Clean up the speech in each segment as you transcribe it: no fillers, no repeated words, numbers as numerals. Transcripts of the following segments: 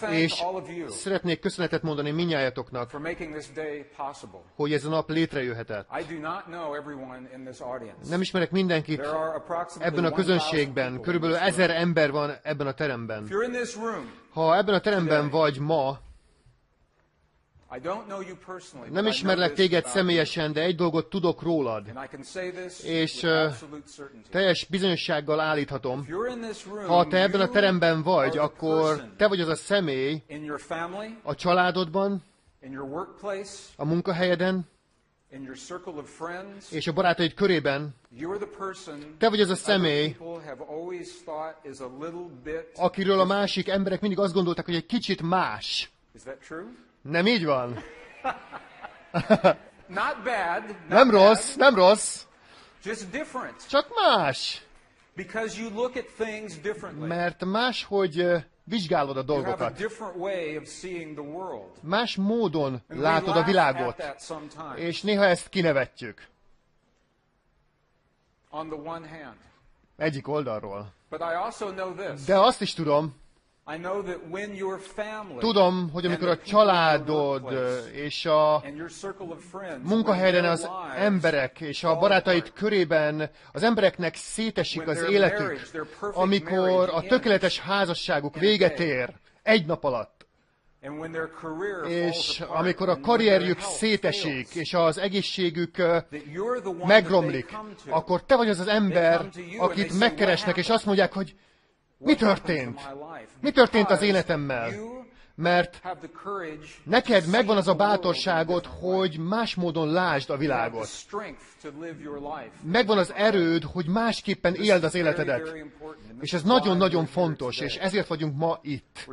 És szeretnék köszönetet mondani mindnyájatoknak, hogy ez a nap létrejöhetett. Nem ismerek mindenkit ebben a közönségben, körülbelül 1000 ember van ebben a teremben. Ha ebben a teremben vagy ma, nem ismerlek téged személyesen, de egy dolgot tudok rólad, és teljes bizonyossággal állíthatom, ha te ebben a teremben vagy, akkor te vagy az a személy a családodban, a munkahelyeden, és a barátaid körében. Te vagy az a személy, akiről a másik emberek mindig azt gondolták, hogy egy kicsit más. Nem így van? Nem rossz, nem rossz. Csak más. Mert máshogy vizsgálod a dolgokat. Más módon látod a világot. És néha ezt kinevetjük. Egyik oldalról. De azt is tudom, hogy amikor a családod és a munkahelyeden az emberek és a barátaid körében az embereknek szétesik az életük, amikor a tökéletes házasságuk véget ér egy nap alatt, és amikor a karrierjük szétesik, és az egészségük megromlik, akkor te vagy az az ember, akit megkeresnek, és azt mondják, hogy mi történt? Mi történt az életemmel? Mert neked megvan az a bátorságod, hogy más módon lásd a világot. Megvan az erőd, hogy másképpen éld az életedet. És ez nagyon-nagyon fontos, és ezért vagyunk ma itt.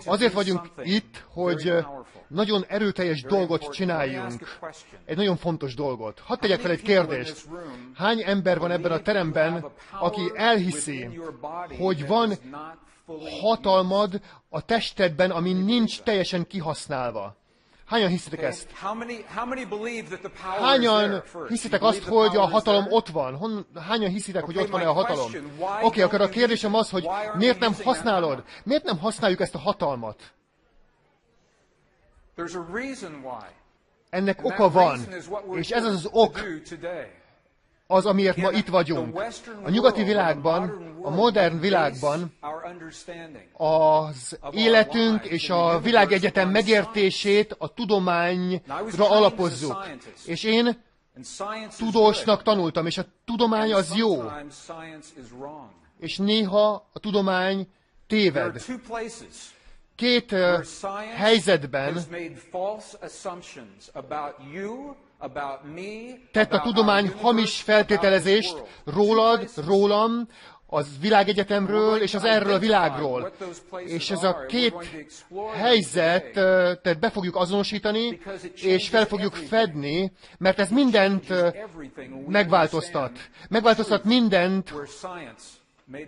Azért vagyunk itt, hogy nagyon erőteljes dolgot csináljunk. Egy nagyon fontos dolgot. Hadd tegyek fel egy kérdést. Hány ember van ebben a teremben, aki elhiszi, hogy van hatalmad a testedben, ami nincs teljesen kihasználva? Hányan hiszitek ezt? Hányan hiszitek azt, hogy a hatalom ott van? Hányan hiszitek, hogy ott van-e a hatalom? Oké, akkor a kérdésem az, hogy miért nem használod? Miért nem használjuk ezt a hatalmat? Ennek oka van, és ez az ok, az, amiért ma itt vagyunk. A nyugati világban, a modern világban az életünk és a világegyetem megértését a tudományra alapozzuk. És én tudósnak tanultam, és a tudomány az jó. És néha a tudomány téved. Két helyzetben tett a tudomány hamis feltételezést rólad, rólam, az világegyetemről és az erről a világról. És ez a két helyzetet be fogjuk azonosítani, és fel fogjuk fedni, mert ez mindent megváltoztat. Megváltoztat mindent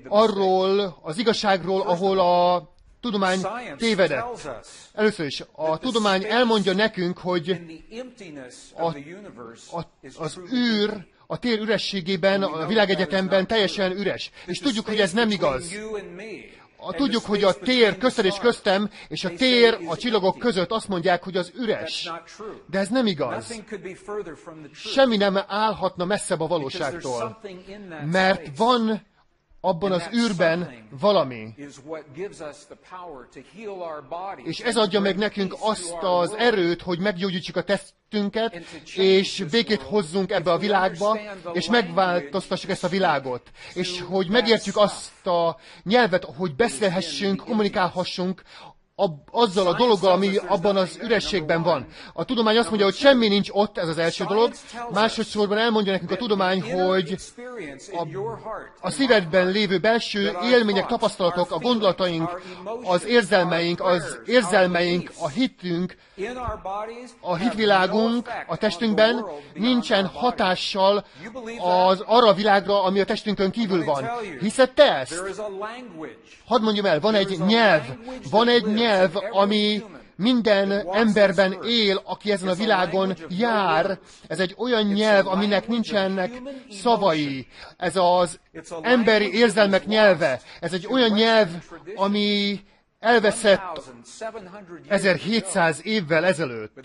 arról, az igazságról, ahol a tudomány tévedett. Először is, a tudomány elmondja nekünk, hogy az űr a tér ürességében, a világegyetemben teljesen üres. És tudjuk, hogy ez nem igaz. Tudjuk, hogy a tér közted és köztem, és a tér a csillagok között azt mondják, hogy az üres. De ez nem igaz. Semmi nem állhatna messzebb a valóságtól. Mert van abban az űrben valami. És ez adja meg nekünk azt az erőt, hogy meggyógyítsuk a testünket, és békét hozzunk ebbe a világba, és megváltoztassuk ezt a világot. És hogy megértjük azt a nyelvet, hogy beszélhessünk, kommunikálhassunk, azzal a dologgal, ami abban az ürességben van. A tudomány azt mondja, hogy semmi nincs ott, ez az első dolog. Másodszorban elmondja nekünk a tudomány, hogy a szívedben lévő belső élmények, tapasztalatok, a gondolataink, az érzelmeink, a hitünk, a hitvilágunk a testünkben nincsen hatással arra a világra, ami a testünkön kívül van. Hiszed te ezt? Hadd mondjam el, van egy nyelv, ami minden emberben él, aki ezen a világon jár. Ez egy olyan nyelv, aminek nincsenek szavai. Ez az emberi érzelmek nyelve. Ez egy olyan nyelv, ami elveszett 1700 évvel ezelőtt.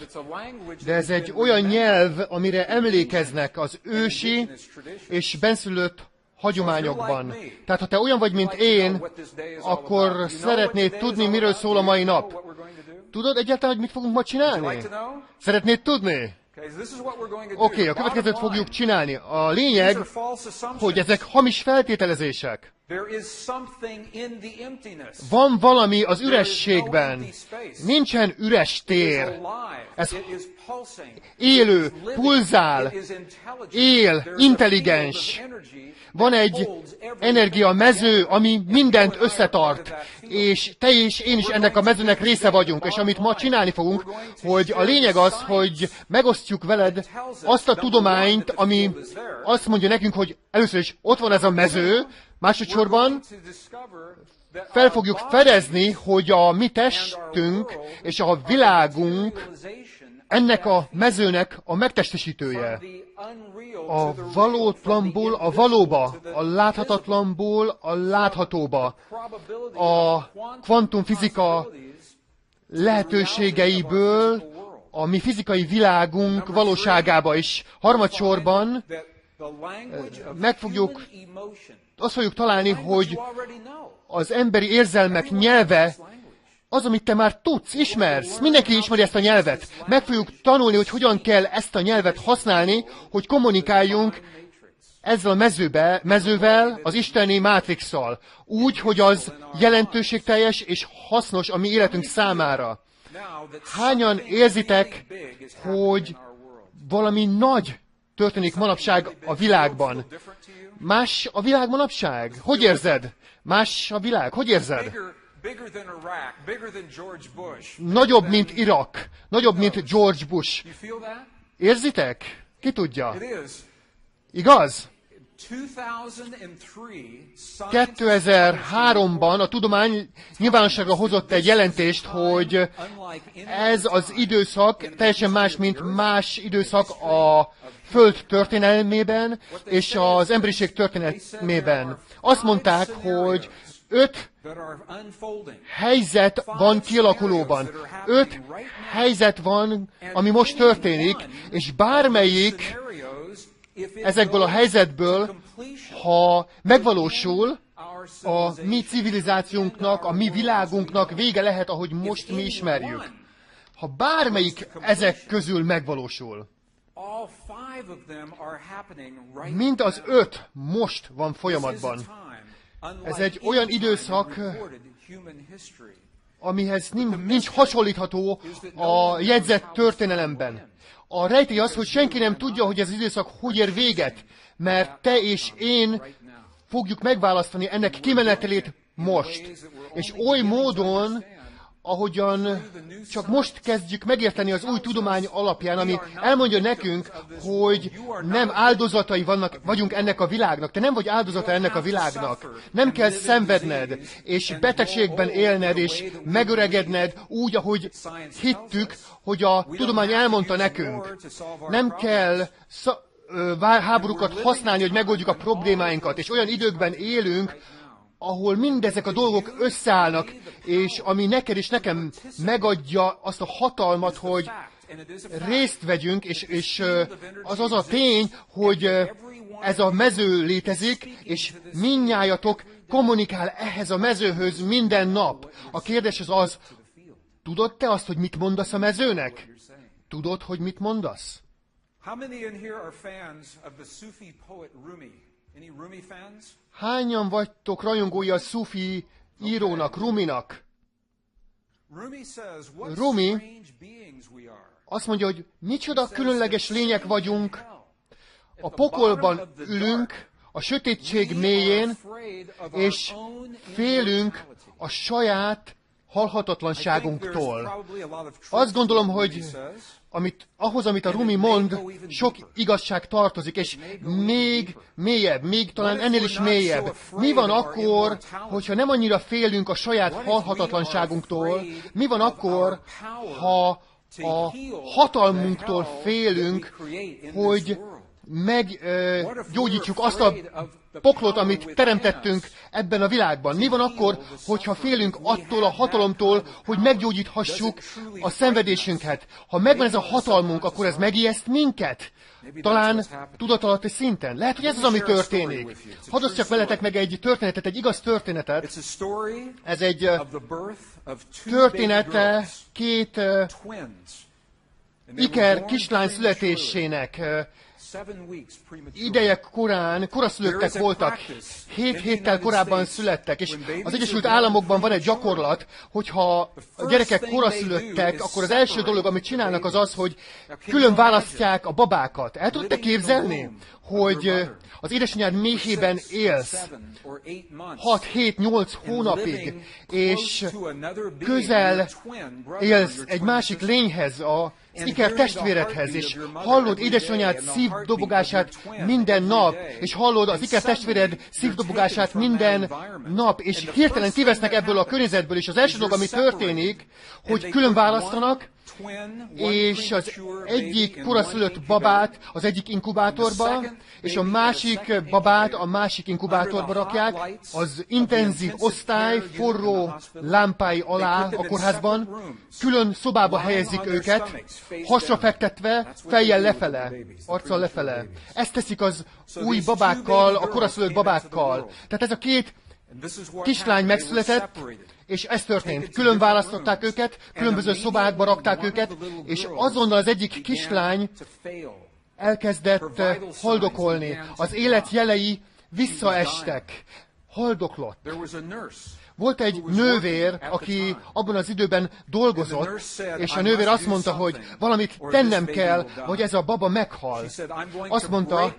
De ez egy olyan nyelv, amire emlékeznek az ősi és benszülött hagyományokban. Tehát, ha te olyan vagy, mint én, akkor szeretnéd tudni, miről szól a mai nap. Tudod egyáltalán, hogy mit fogunk ma csinálni? Szeretnéd tudni? Oké, a következőt fogjuk csinálni. A lényeg, hogy ezek hamis feltételezések. Van valami az ürességben. Nincsen üres tér. Ez élő, pulzál, él, intelligens. Van egy energiamező, ami mindent összetart, és te és én is ennek a mezőnek része vagyunk. És amit ma csinálni fogunk, hogy a lényeg az, hogy megosztjuk veled azt a tudományt, ami azt mondja nekünk, hogy először is ott van ez a mező, másodszorban fel fogjuk fedezni, hogy a mi testünk és a világunk ennek a mezőnek a megtestesítője. A valótlanból a valóba, a láthatatlanból a láthatóba, a kvantumfizika lehetőségeiből a mi fizikai világunk valóságába is. Harmadsorban azt fogjuk találni, hogy az emberi érzelmek nyelve az, amit te már tudsz, ismersz. Mindenki ismeri ezt a nyelvet. Meg fogjuk tanulni, hogy hogyan kell ezt a nyelvet használni, hogy kommunikáljunk ezzel a mezővel, az isteni mátrixsal. Úgy, hogy az jelentőségteljes és hasznos a mi életünk számára. Hányan érzitek, hogy valami nagy történik manapság a világban? Más a világ manapság? Hogy érzed? Más a világ? Hogy érzed? Nagyobb, mint Irak. Nagyobb, mint George Bush. Érzitek? Ki tudja? Igaz? 2003-ban a tudomány nyilvánosságra hozott egy jelentést, hogy ez az időszak teljesen más, mint más időszak a Föld történelmében és az emberiség történelmében. Azt mondták, hogy 5 helyzet van kialakulóban. 5 helyzet van, ami most történik, és bármelyik ezekből a helyzetből, ha megvalósul, a mi civilizációnknak, a mi világunknak vége lehet, ahogy most mi ismerjük. Ha bármelyik ezek közül megvalósul, mind az 5 most van folyamatban. Ez egy olyan időszak, amihez nincs hasonlítható a jegyzett történelemben. A rejtély az, hogy senki nem tudja, hogy ez az időszak hogy ér véget, mert te és én fogjuk megválasztani ennek kimenetelét most. És oly módon, ahogyan csak most kezdjük megérteni az új tudomány alapján, ami elmondja nekünk, hogy nem áldozatai vagyunk ennek a világnak. Te nem vagy áldozata ennek a világnak. Nem kell szenvedned, és betegségben élned, és megöregedned úgy, ahogy hittük, hogy a tudomány elmondta nekünk. Nem kell háborúkat használni, hogy megoldjuk a problémáinkat, és olyan időkben élünk, ahol mindezek a dolgok összeállnak, és ami neked és nekem megadja azt a hatalmat, hogy részt vegyünk, és az a tény, hogy ez a mező létezik, és mindnyájatok kommunikál ehhez a mezőhöz minden nap. A kérdés az, tudod te azt, hogy mit mondasz a mezőnek? Tudod, hogy mit mondasz? Hányan vagytok rajongói a szufi írónak, Ruminak? Rumi azt mondja, hogy micsoda különleges lények vagyunk, a pokolban ülünk, a sötétség mélyén, és félünk a saját halhatatlanságunktól. Azt gondolom, hogy amit a Rumi mond, sok igazság tartozik, és még mélyebb, még talán ennél is mélyebb. Mi van akkor, hogyha nem annyira félünk a saját halhatatlanságunktól? Mi van akkor, ha a hatalmunktól félünk, hogy meggyógyítjuk azt a poklot, amit teremtettünk ebben a világban. Mi van akkor, hogyha félünk attól a hatalomtól, hogy meggyógyíthassuk a szenvedésünket? Ha megvan ez a hatalmunk, akkor ez megijeszt minket? Talán tudatalatti szinten. Lehet, hogy ez az, ami történik. Hadd osszak veletek meg egy történetet, egy igaz történetet. Ez egy története két iker kislány születésének. Ideje korán, koraszülöttek voltak, 7 héttel korábban születtek, és az Egyesült Államokban van egy gyakorlat, hogyha a gyerekek koraszülöttek, akkor az első dolog, amit csinálnak, az az, hogy külön választják a babákat. El tudod te képzelni, hogy az édesanyád méhében élsz 6-7-8 hónapig, és közel élsz egy másik lényhez, az iker testvéredhez, és hallod édesanyád szívdobogását minden nap, és hallod az iker testvéred szívdobogását minden nap, és hirtelen kivesznek ebből a környezetből, és az első dolog, ami történik, hogy külön választanak, és az egyik koraszülött babát az egyik inkubátorba, és a másik babát a másik inkubátorba rakják, az intenzív osztály forró lámpái alá a kórházban, külön szobába helyezik őket, hasra fektetve, fejjel lefele, arccal lefele. Ezt teszik az új babákkal, a koraszülött babákkal. Tehát ez a két kislány megszületett, és ez történt. Külön választották őket, különböző szobákba rakták őket, és azonnal az egyik kislány elkezdett haldokolni. Az élet jelei visszaestek. Haldoklott. Volt egy nővér, aki abban az időben dolgozott, és a nővér azt mondta, hogy valamit tennem kell, vagy ez a baba meghal. Azt mondta,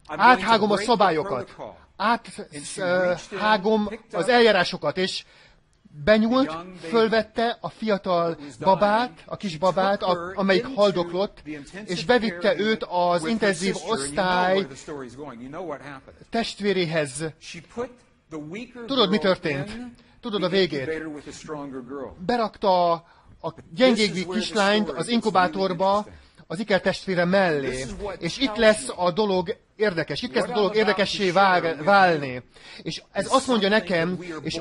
áthágom a szabályokat, áthágom az eljárásokat, és benyúlt, fölvette a fiatal babát, a kis babát, amelyik haldoklott, és bevitte őt az intenzív osztály testvéréhez. Tudod, mi történt? Tudod a végét? Berakta a gyengébb kislányt az inkubátorba, az ikertestvére mellé. És itt lesz a dolog érdekes. Itt kezd a dolog érdekessé válni. És ez azt mondja nekem, és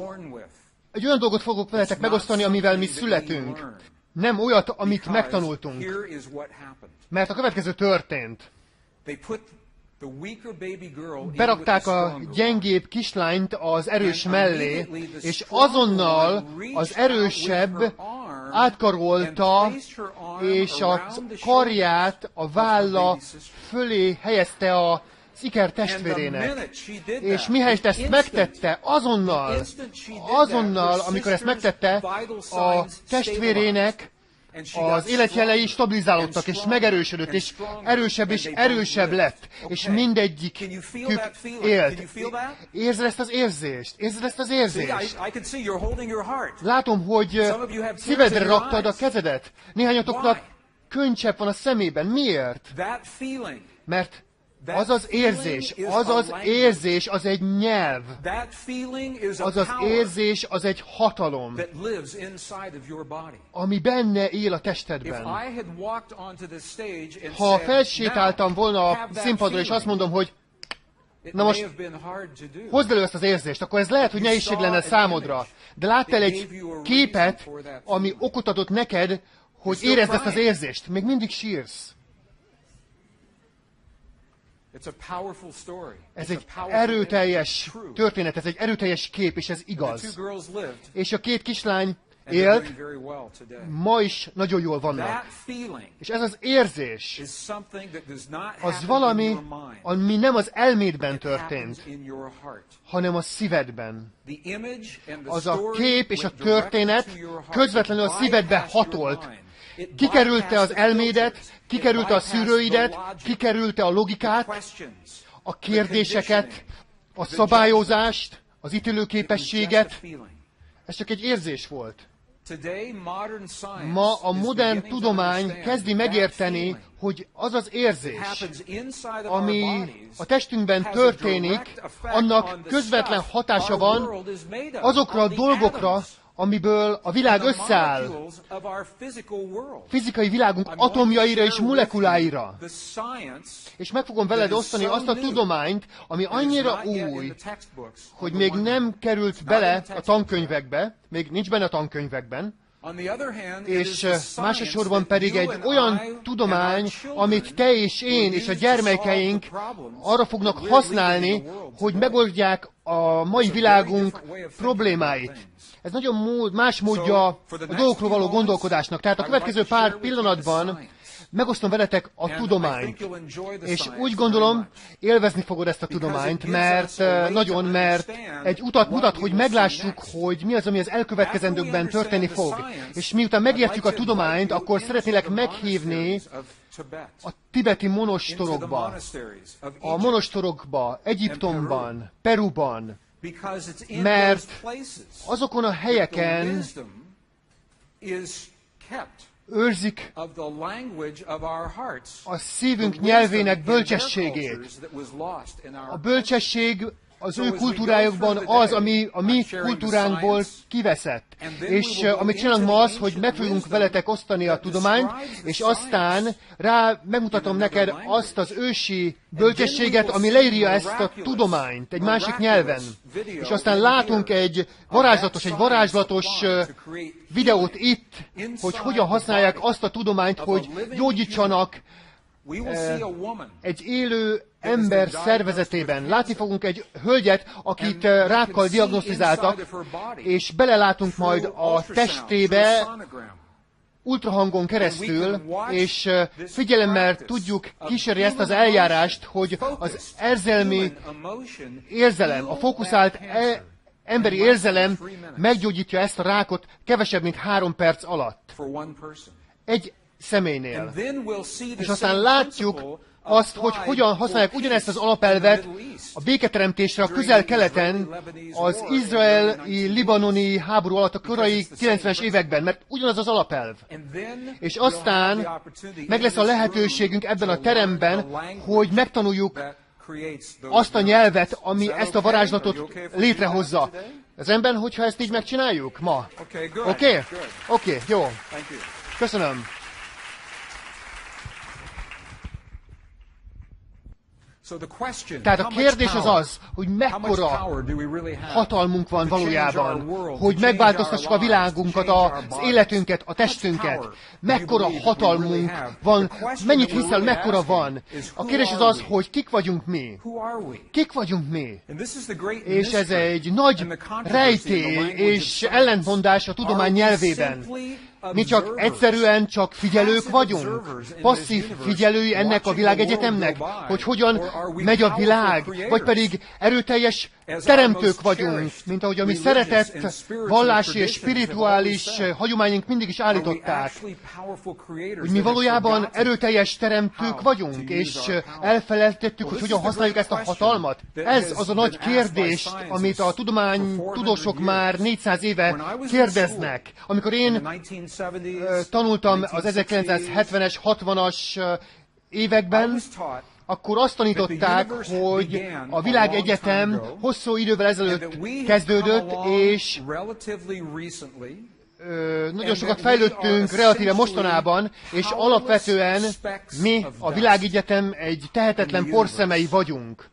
egy olyan dolgot fogok veletek megosztani, amivel mi születünk. Nem olyat, amit megtanultunk. Mert a következő történt. Berakták a gyengébb kislányt az erős mellé, és azonnal az erősebb átkarolta, és a karját a válla fölé helyezte az iker testvérének. És mihelyest ezt megtette, azonnal, amikor ezt megtette, a testvérének az életjelei stabilizálódtak, és megerősödött, és erősebb lett, és mindegyikük élt. Érzed ezt az érzést? Érzed ezt az érzést? Látom, hogy szívedre raktad a kezedet. Néhányatoknak könycsepp van a szemében. Miért? Mert az az érzés, az egy nyelv. Az az érzés, az egy hatalom, ami benne él a testedben. Ha felsétáltam volna a színpadra, és azt mondom, hogy na most hozd elő ezt az érzést, akkor ez lehet, hogy nehézség lenne számodra. De láttál egy képet, ami okot adott neked, hogy érezd ezt az érzést. Még mindig sírsz. Ez egy erőteljes történet, ez egy erőteljes kép, és ez igaz. És a két kislány élt, ma is nagyon jól vannak. És ez az érzés, az valami, ami nem az elmédben történt, hanem a szívedben. Az a kép és a történet közvetlenül a szívedbe hatolt. Kikerülte az elmédet, kikerülte a szűrőidet, kikerülte a logikát, a kérdéseket, a szabályozást, az ítélőképességet. Ez csak egy érzés volt. Ma a modern tudomány kezdi megérteni, hogy az az érzés, ami a testünkben történik, annak közvetlen hatása van azokra a dolgokra, amiből a világ összeáll, fizikai világunk atomjaira és molekuláira. És meg fogom veled osztani azt a tudományt, ami annyira új, hogy még nem került bele a tankönyvekbe, még nincs benne a tankönyvekben, és másosorban pedig egy olyan tudomány, amit te és én és a gyermekeink arra fognak használni, hogy megoldják a mai világunk problémáit. Ez nagyon más módja a dolgokról való gondolkodásnak. Tehát a következő pár pillanatban megosztom veletek a tudományt. És úgy gondolom, élvezni fogod ezt a tudományt, mert egy utat mutat, hogy meglássuk, hogy mi az, ami az elkövetkezendőkben történni fog. És miután megértjük a tudományt, akkor szeretnélek meghívni a tibeti monostorokba, Egyiptomban, Peruban, mert azokon a helyeken őrzik a szívünk nyelvének bölcsességét. A bölcsesség az ő kultúrájukban az, ami a mi kultúránkból kiveszett. És amit csinálunk ma az, hogy meg fogunk veletek osztani a tudományt, és aztán megmutatom neked azt az ősi bölcsességet, ami leírja ezt a tudományt egy másik nyelven. És aztán látunk egy varázslatos videót itt, hogy hogyan használják azt a tudományt, hogy gyógyítsanak egy élő ember szervezetében. Látni fogunk egy hölgyet, akit rákkal diagnosztizáltak, és belelátunk majd a testébe ultrahangon keresztül, és figyelemmel tudjuk kísérni ezt az eljárást, hogy az érzelmi érzelem, a fókuszált emberi érzelem meggyógyítja ezt a rákot kevesebb, mint 3 perc alatt. Egy személynél. És aztán látjuk azt, hogy hogyan használják ugyanezt az alapelvet a béketeremtésre a Közel-Keleten, az izraeli-libanoni háború alatt a korai 90-es években, mert ugyanaz az alapelv. És aztán meg lesz a lehetőségünk ebben a teremben, hogy megtanuljuk azt a nyelvet, ami ezt a varázslatot létrehozza. Ez rendben, hogyha ezt így megcsináljuk ma? Oké, jó. Köszönöm. Tehát a kérdés az, hogy mekkora hatalmunk van valójában, hogy megváltoztassuk a világunkat, az életünket, a testünket. Mekkora hatalmunk van, mennyit hiszel, mekkora van. A kérdés az, hogy kik vagyunk mi. Kik vagyunk mi. És ez egy nagy rejtély és ellentmondás a tudomány nyelvében. Mi egyszerűen csak figyelők vagyunk, passzív figyelői ennek a világegyetemnek, hogy hogyan megy a világ, vagy pedig erőteljes teremtők vagyunk, mint ahogy a mi szeretett vallási és spirituális hagyományunk mindig is állították. Hogy mi valójában erőteljes teremtők vagyunk, és elfelejtettük, hogy hogyan használjuk ezt a hatalmat. Ez az a nagy kérdés, amit a tudósok már 400 éve kérdeznek. Amikor én tanultam az 1970-es, 60-as években, akkor azt tanították, hogy a világegyetem hosszú idővel ezelőtt kezdődött, és nagyon sokat fejlődtünk relatíve mostanában, és alapvetően mi, a világegyetem egy tehetetlen porszemei vagyunk.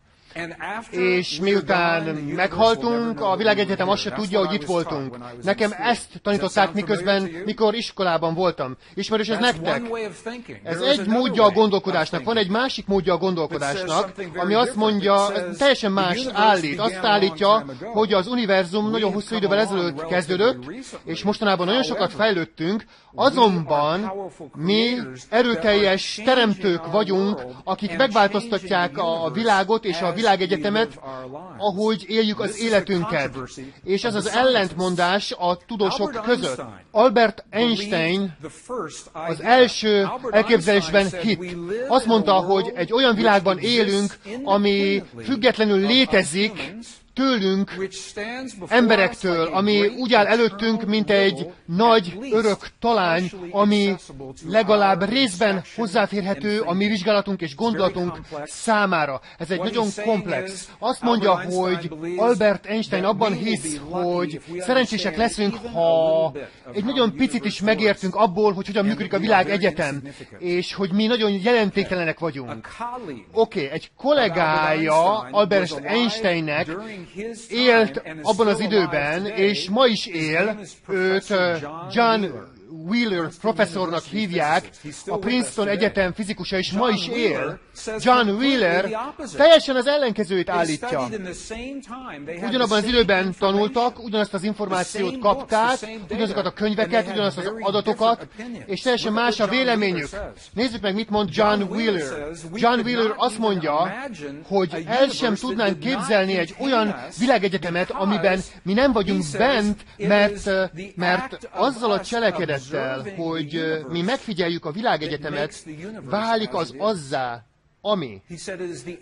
És miután meghaltunk, a világegyetem azt se tudja, hogy itt voltunk. Nekem ezt tanították mikor iskolában voltam. Ismerős ez nektek? Ez egy módja a gondolkodásnak. Van egy másik módja a gondolkodásnak, ami azt mondja, teljesen más állít. Azt állítja, hogy az univerzum nagyon hosszú idővel ezelőtt kezdődött, és mostanában nagyon sokat fejlődtünk, azonban mi erőteljes teremtők vagyunk, akik megváltoztatják a világot és a világegyetemet, ahogy éljük az életünket. És ez az ellentmondás a tudósok között. Albert Einstein az első elképzelésben hitt. Azt mondta, hogy egy olyan világban élünk, ami függetlenül létezik tőlünk, emberektől, ami úgy áll előttünk, mint egy nagy örök talány, ami legalább részben hozzáférhető a mi vizsgálatunk és gondolatunk számára. Ez egy nagyon komplex. Azt mondja, hogy Albert Einstein abban hisz, hogy szerencsések leszünk, ha egy nagyon picit is megértünk abból, hogy hogyan működik a világegyetem, és hogy mi nagyon jelentéktelenek vagyunk. Oké, egy kollégája Albert Einsteinnek élt abban az időben, és ma is él, őt John Wheeler professzornak hívják, a Princeton Egyetem fizikusa, és ma is él. John Wheeler teljesen az ellenkezőjét állítja. Ugyanabban az időben tanultak, ugyanazt az információt kapták, ugyanazokat a könyveket, ugyanazt az adatokat, és teljesen más a véleményük. Nézzük meg, mit mond John Wheeler. John Wheeler azt mondja, hogy el sem tudnánk képzelni egy olyan világegyetemet, amiben mi nem vagyunk bent, mert azzal a cselekedettel, hogy mi megfigyeljük a világegyetemet, válik az azzá, ami.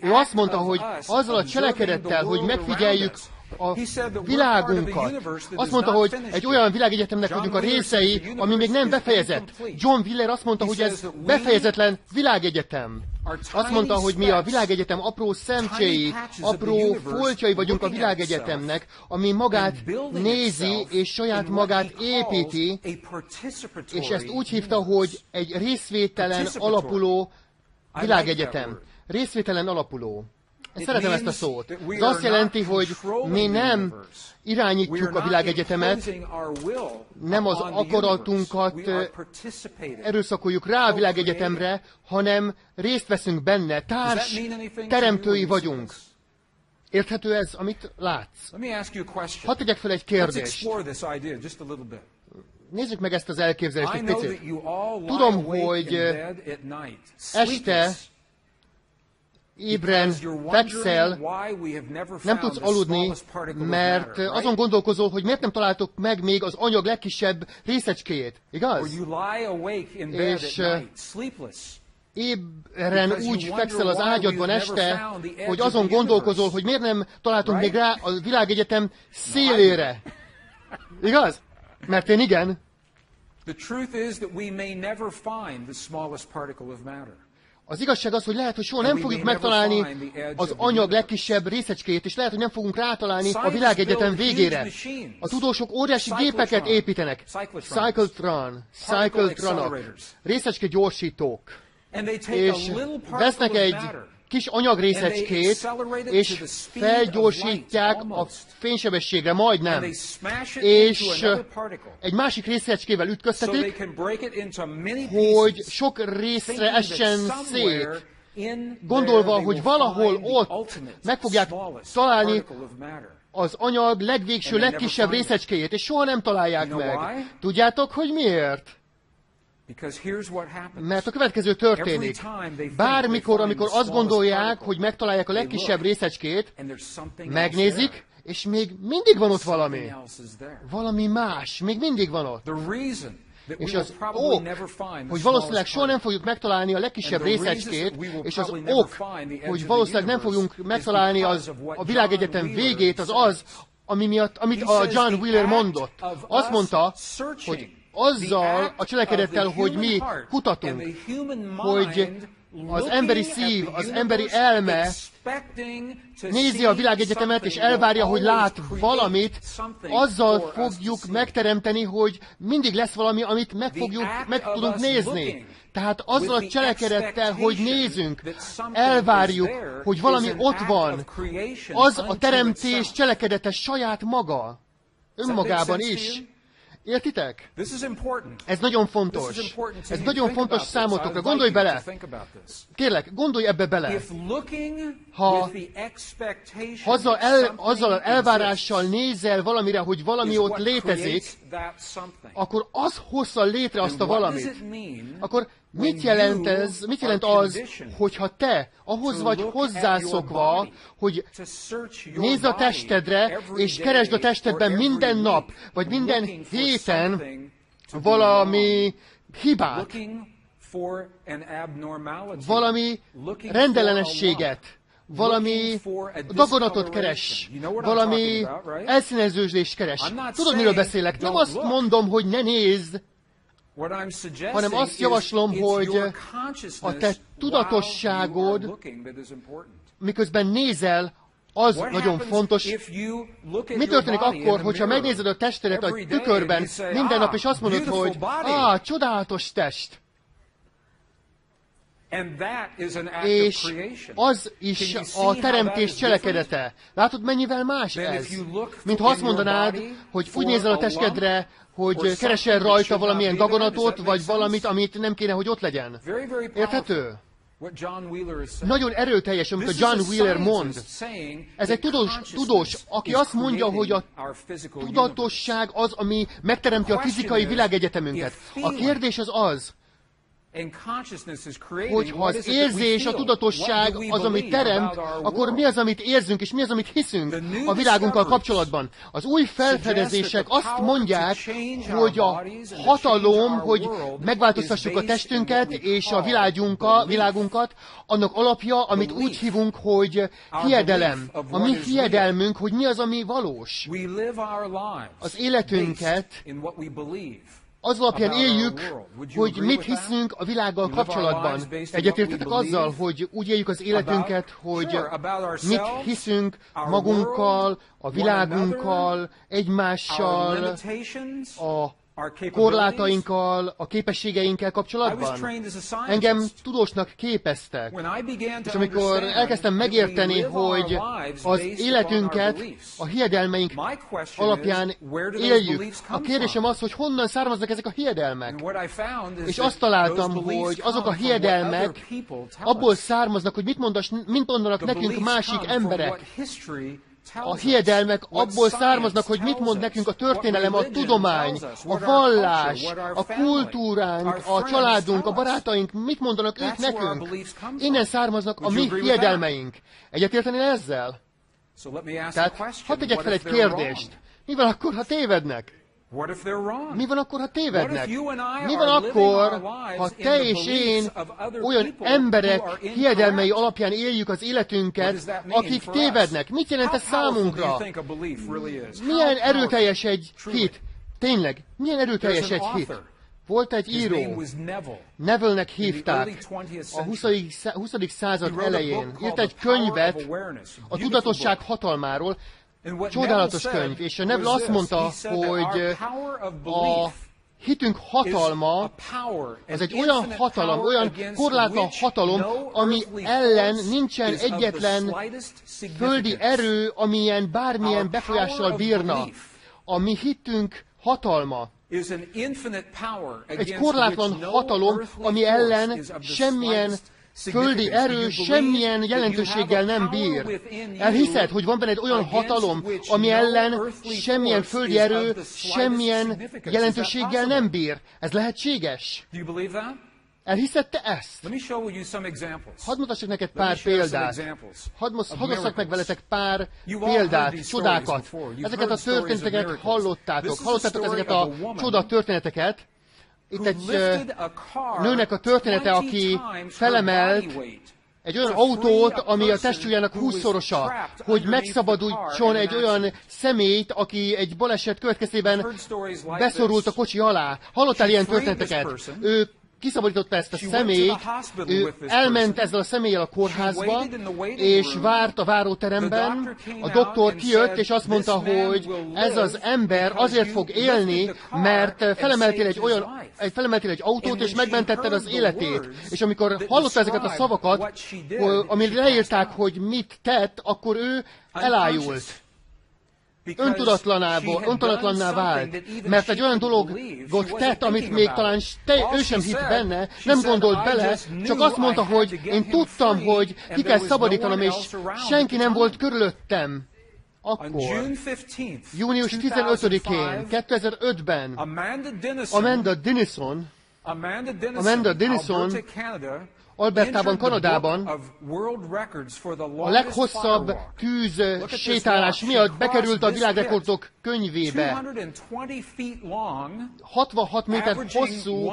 Ő azt mondta, hogy azzal a cselekedettel, hogy megfigyeljük a világunkat. Azt mondta, hogy egy olyan világegyetemnek vagyunk a részei, ami még nem befejezett. John Wheeler azt mondta, hogy ez befejezetlen világegyetem. Azt mondta, hogy mi a világegyetem apró szemcséi, apró foltjai vagyunk a világegyetemnek, ami magát nézi és saját magát építi, és ezt úgy hívta, hogy egy részvételen alapuló világegyetem. Részvételen alapuló. Szeretem ezt a szót. Ez azt jelenti, hogy mi nem irányítjuk a világegyetemet, nem az akaratunkat erőszakoljuk rá a világegyetemre, hanem részt veszünk benne, társ teremtői vagyunk. Érthető ez, amit látsz? Hadd tegyek fel egy kérdést. Nézzük meg ezt az elképzelést egy picit. Tudom, hogy este ébren fekszel, nem tudsz aludni, mert azon gondolkozol, hogy miért nem találtok meg még az anyag legkisebb részecskéjét, igaz? És ébren úgy fekszel az ágyadban este, hogy azon gondolkozol, hogy miért nem találtunk még rá a világegyetem szélére. Igaz? Mert én igen. Az igazság az, hogy lehet, hogy soha nem fogjuk megtalálni az anyag legkisebb részecskéjét, és lehet, hogy nem fogunk rátalálni a világegyetem végére. A tudósok óriási gépeket építenek. Cyclotronok, részecske gyorsítók. És vesznek egy kis anyagrésecskét, és felgyorsítják a fénysebességre, majdnem. És egy másik részecskével ütköztetik, hogy sok részre essen szét, gondolva, hogy valahol ott meg fogják találni az anyag legvégső, legkisebb részecskéjét, és soha nem találják meg. Tudjátok, hogy miért? Mert a következő történik. Bármikor, amikor azt gondolják, hogy megtalálják a legkisebb részecskét, megnézik, és még mindig van ott valami. Valami más, még mindig van ott. És az ok, hogy valószínűleg soha nem fogjuk megtalálni a legkisebb részecskét, és az ok, hogy valószínűleg nem fogjuk megtalálni a világegyetem végét, az, amit a John Wheeler mondott. Azt mondta, hogy azzal a cselekedettel, hogy mi kutatunk, hogy az emberi szív, az emberi elme nézi a világegyetemet, és elvárja, hogy lát valamit, azzal fogjuk megteremteni, hogy mindig lesz valami, amit meg tudunk nézni. Tehát azzal a cselekedettel, hogy nézünk, elvárjuk, hogy valami ott van. Az a teremtés cselekedete saját maga, önmagában is. Értitek? Ez nagyon fontos. Ez nagyon fontos számotokra. Gondolj bele. Kérlek, gondolj ebbe bele. Ha azzal elvárással nézel valamire, hogy valami ott létezik, akkor az hozza létre azt a valamit. Akkor mit jelent ez? Mit jelent az, hogyha te ahhoz vagy hozzászokva, hogy nézd a testedre, és keresd a testedben minden nap, vagy minden héten valami hibát, valami rendellenességet, valami daganatot keres, valami elszíneződést keres. Tudod, miről beszélek? Nem azt mondom, hogy ne nézd, hanem azt javaslom, hogy a te tudatosságod, miközben nézel, az nagyon fontos. Mi történik akkor, hogyha megnézed a testedet a tükörben minden nap, és azt mondod, hogy csodálatos test. És az is a teremtés cselekedete. Látod, mennyivel más ez? Mint ha azt mondanád, hogy úgy nézel a testedre, hogy keresel rajta valamilyen daganatot, vagy valamit, amit nem kéne, hogy ott legyen. Érthető? Nagyon erőteljes, amit a John Wheeler mond. Ez egy tudós, aki azt mondja, hogy a tudatosság az, ami megteremti a fizikai világegyetemünket. A kérdés az, hogyha az érzés, a tudatosság az, amit teremt, akkor mi az, amit érzünk, és mi az, amit hiszünk a világunkkal kapcsolatban. Az új felfedezések azt mondják, hogy a hatalom, hogy megváltoztassuk a testünket és a világunkat, annak alapja, amit úgy hívunk, hogy hiedelem. A mi hiedelmünk, hogy mi az, ami valós. Az életünket az alapján éljük, hogy mit hiszünk a világgal kapcsolatban. Egyetértetek azzal, hogy úgy éljük az életünket, hogy mit hiszünk magunkkal, a világunkkal, egymással, a korlátainkkal, a képességeinkkel kapcsolatban. Engem tudósnak képeztek. És amikor elkezdtem megérteni, hogy az életünket a hiedelmeink alapján éljük, a kérdésem az, hogy honnan származnak ezek a hiedelmek. És azt találtam, hogy azok a hiedelmek abból származnak, hogy mit mondanak nekünk másik emberek. A hiedelmek abból származnak, hogy mit mond nekünk a történelem, a tudomány, a vallás, a kultúránk, a családunk, a barátaink, mit mondanak ők nekünk. Innen származnak a mi hiedelmeink. Egyetérteni ezzel? Tehát, hadd tegyek fel egy kérdést. Mi van akkor, ha tévednek? Mi van akkor, ha tévednek? Mi van akkor, ha te és én olyan emberek hiedelmei alapján éljük az életünket, akik tévednek? Mit jelent ez számunkra? Milyen erőteljes egy hit? Tényleg, milyen erőteljes egy hit? Volt egy író, Neville-nek hívták a 20. század elején. Írt egy könyvet a tudatosság hatalmáról, csodálatos könyv, és a Neville azt mondta, hogy a hitünk hatalma, ez egy olyan hatalom, olyan korlátlan hatalom, ami ellen nincsen egyetlen földi erő, amilyen bármilyen befolyással bírna. A mi hitünk hatalma egy korlátlan hatalom, ami ellen semmilyen földi erő semmilyen jelentőséggel nem bír. Elhiszed, hogy van benned olyan hatalom, ami ellen semmilyen földi erő semmilyen jelentőséggel nem bír. Ez lehetséges? Elhiszed te ezt? Hadd mutassak neked pár példát. Hadd osszak meg veletek pár példát, csodákat. Ezeket a történeteket hallottátok. Hallottátok ezeket a csoda történeteket. Itt egy nőnek a története, aki felemelt egy olyan autót, ami a testsúlyának 20-szorosa, hogy megszabaduljon egy olyan személyt, aki egy baleset következtében beszorult a kocsi alá. Hallottál ilyen történeteket? Ő kiszabadította ezt a személyt, ő elment ezzel a személlyel a kórházba, és várt a váróteremben. A doktor kijött, és azt mondta, hogy ez az ember azért fog élni, mert felemeltél egy autót, és megmentetted az életét. És amikor hallotta ezeket a szavakat, amire leírták, hogy mit tett, akkor ő elájult. Öntudatlanná vált, mert egy olyan dologot tett, amit még talán ő sem hitt benne, nem gondolt bele, csak azt mondta, hogy én tudtam, hogy ki kell szabadítanom, és senki nem volt körülöttem. Akkor, június 15-én, 2005-ben, Amanda Dennison Albertában, Kanadában a leghosszabb tűz sétálás miatt bekerült a világrekordok könyvébe. 66 méter hosszú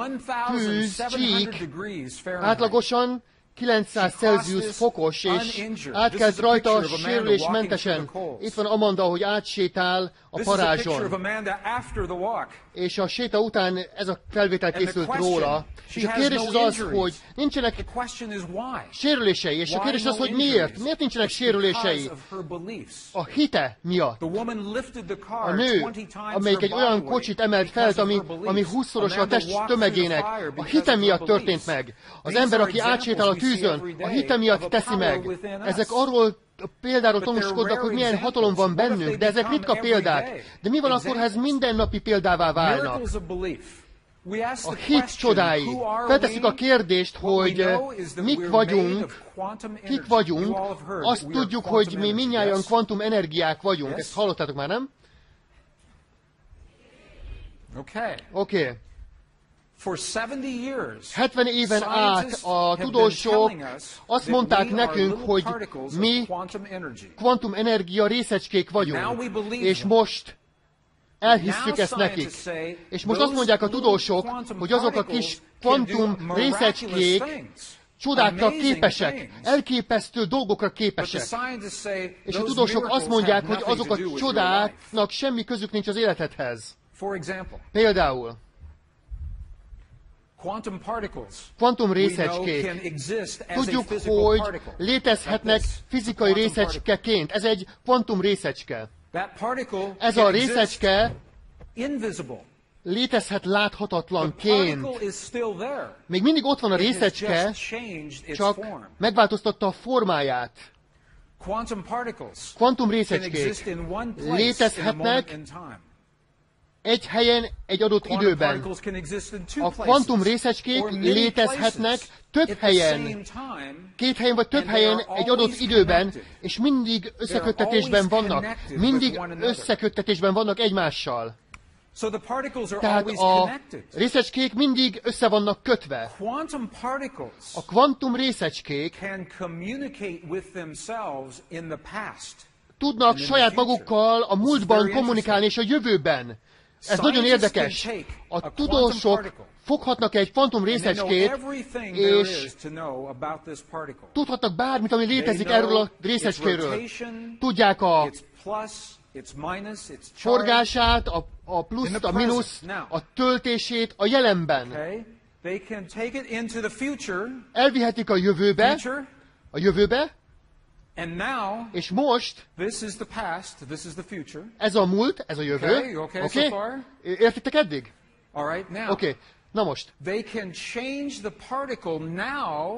tűz csík átlagosan 900 Celsius fokos, és átkezd rajta sérülésmentesen. Itt van Amanda, hogy átsétál a parázson. És a séta után ez a felvétel készült róla. És a kérdés az az, hogy nincsenek sérülései. És a kérdés az, hogy miért? Miért nincsenek sérülései? A hite miatt. A nő, amelyik egy olyan kocsit emelt fel, ami 20-szorosa a test tömegének, a hite miatt történt meg. Az ember, aki átsétál a tűzön, a hite miatt teszi meg. Ezek arról példáról tanúskodnak, hogy milyen hatalom van bennünk, de ezek ritka példák. De mi van akkor, ha ez mindennapi példává válnak? A hit csodái. Feltesszük a kérdést, hogy kik vagyunk, azt tudjuk, hogy mi mindnyájan kvantum energiák vagyunk. Ezt hallottátok már, nem? Oké. 70 éven át a tudósok azt mondták nekünk, hogy mi kvantumenergia részecskék vagyunk, és most elhisszük ezt nekik. És most azt mondják a tudósok, hogy azok a kis kvantum részecskék csodákra képesek, elképesztő dolgokra képesek. És a tudósok azt mondják, hogy azok a csodáknak semmi közük nincs az életedhez. Például kvantum részecskék. Tudjuk, hogy létezhetnek fizikai részecskeként. Ez egy kvantum részecske. Ez a részecske létezhet láthatatlanként. Még mindig ott van a részecske, csak megváltoztatta a formáját. Kvantum részecskék létezhetnek egy helyen, egy adott időben. A kvantum részecskék létezhetnek több helyen, két helyen vagy több helyen egy adott időben, és mindig összeköttetésben vannak. Mindig összeköttetésben vannak egymással. Tehát a részecskék mindig össze vannak kötve. A kvantum részecskék tudnak saját magukkal a múltban kommunikálni és a jövőben. Ez nagyon érdekes. A tudósok foghatnak egy kvantum részecskét, és tudhatnak bármit, ami létezik erről a részecskéről. Tudják a forgását, a pluszt, a mínuszt, a töltését a jelenben. Elvihetik a jövőbe, és most ez a múlt, ez a jövő. Oké? Értitek eddig? Oké. Na most.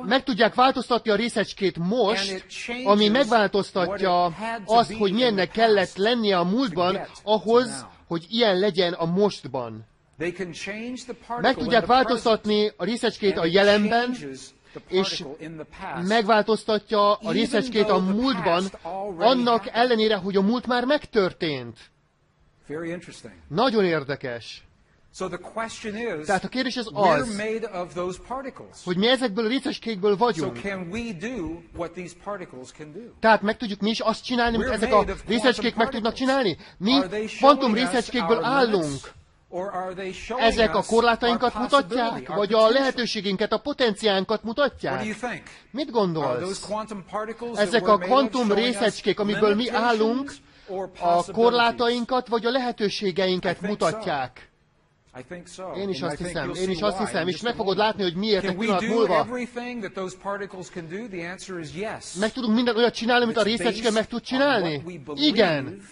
Meg tudják változtatni a részecskét most, ami megváltoztatja azt, hogy milyennek kellett lennie a múltban, ahhoz, hogy ilyen legyen a mostban. Meg tudják változtatni a részecskét a jelenben, és megváltoztatja a részecskét a múltban, annak ellenére, hogy a múlt már megtörtént. Nagyon érdekes. Tehát a kérdés az, hogy mi ezekből a részecskékből vagyunk. Tehát meg tudjuk mi is azt csinálni, amit ezek a részecskék meg tudnak csinálni? Mi kvantum részecskékből állunk. Ezek a korlátainkat mutatják? Vagy a lehetőségünket, a potenciánkat mutatják? Mit gondolsz? Ezek a kvantum részecskék, amiből mi állunk, a korlátainkat, vagy a lehetőségeinket mutatják? Én is azt hiszem, és meg fogod látni, hogy miért egy pillanat múlva. Meg tudunk minden olyat csinálni, amit a részecske meg tud csinálni? Igen.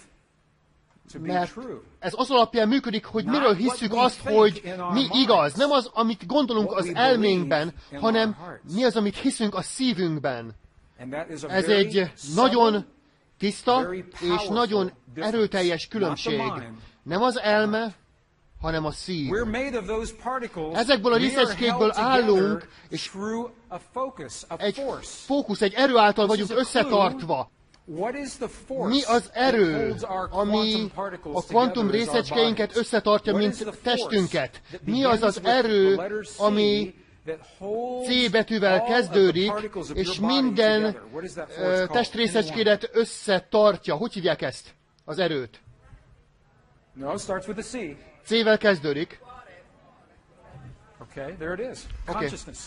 Mert ez az alapján működik, hogy miről hisszük azt, hogy mi igaz. Nem az, amit gondolunk az elménkben, hanem mi az, amit hiszünk a szívünkben. Ez egy nagyon tiszta és nagyon erőteljes különbség. Nem az elme, hanem a szív. Ezekből a részecskékből állunk, és egy fókusz, egy erő által vagyunk összetartva. Mi az erő, ami a kvantum részecskeinket összetartja, mint testünket? Mi az az erő, ami C betűvel kezdődik, és minden testrészecskédet összetartja? Hogy hívják ezt, az erőt? C-vel kezdődik. Okay, there it is. Consciousness.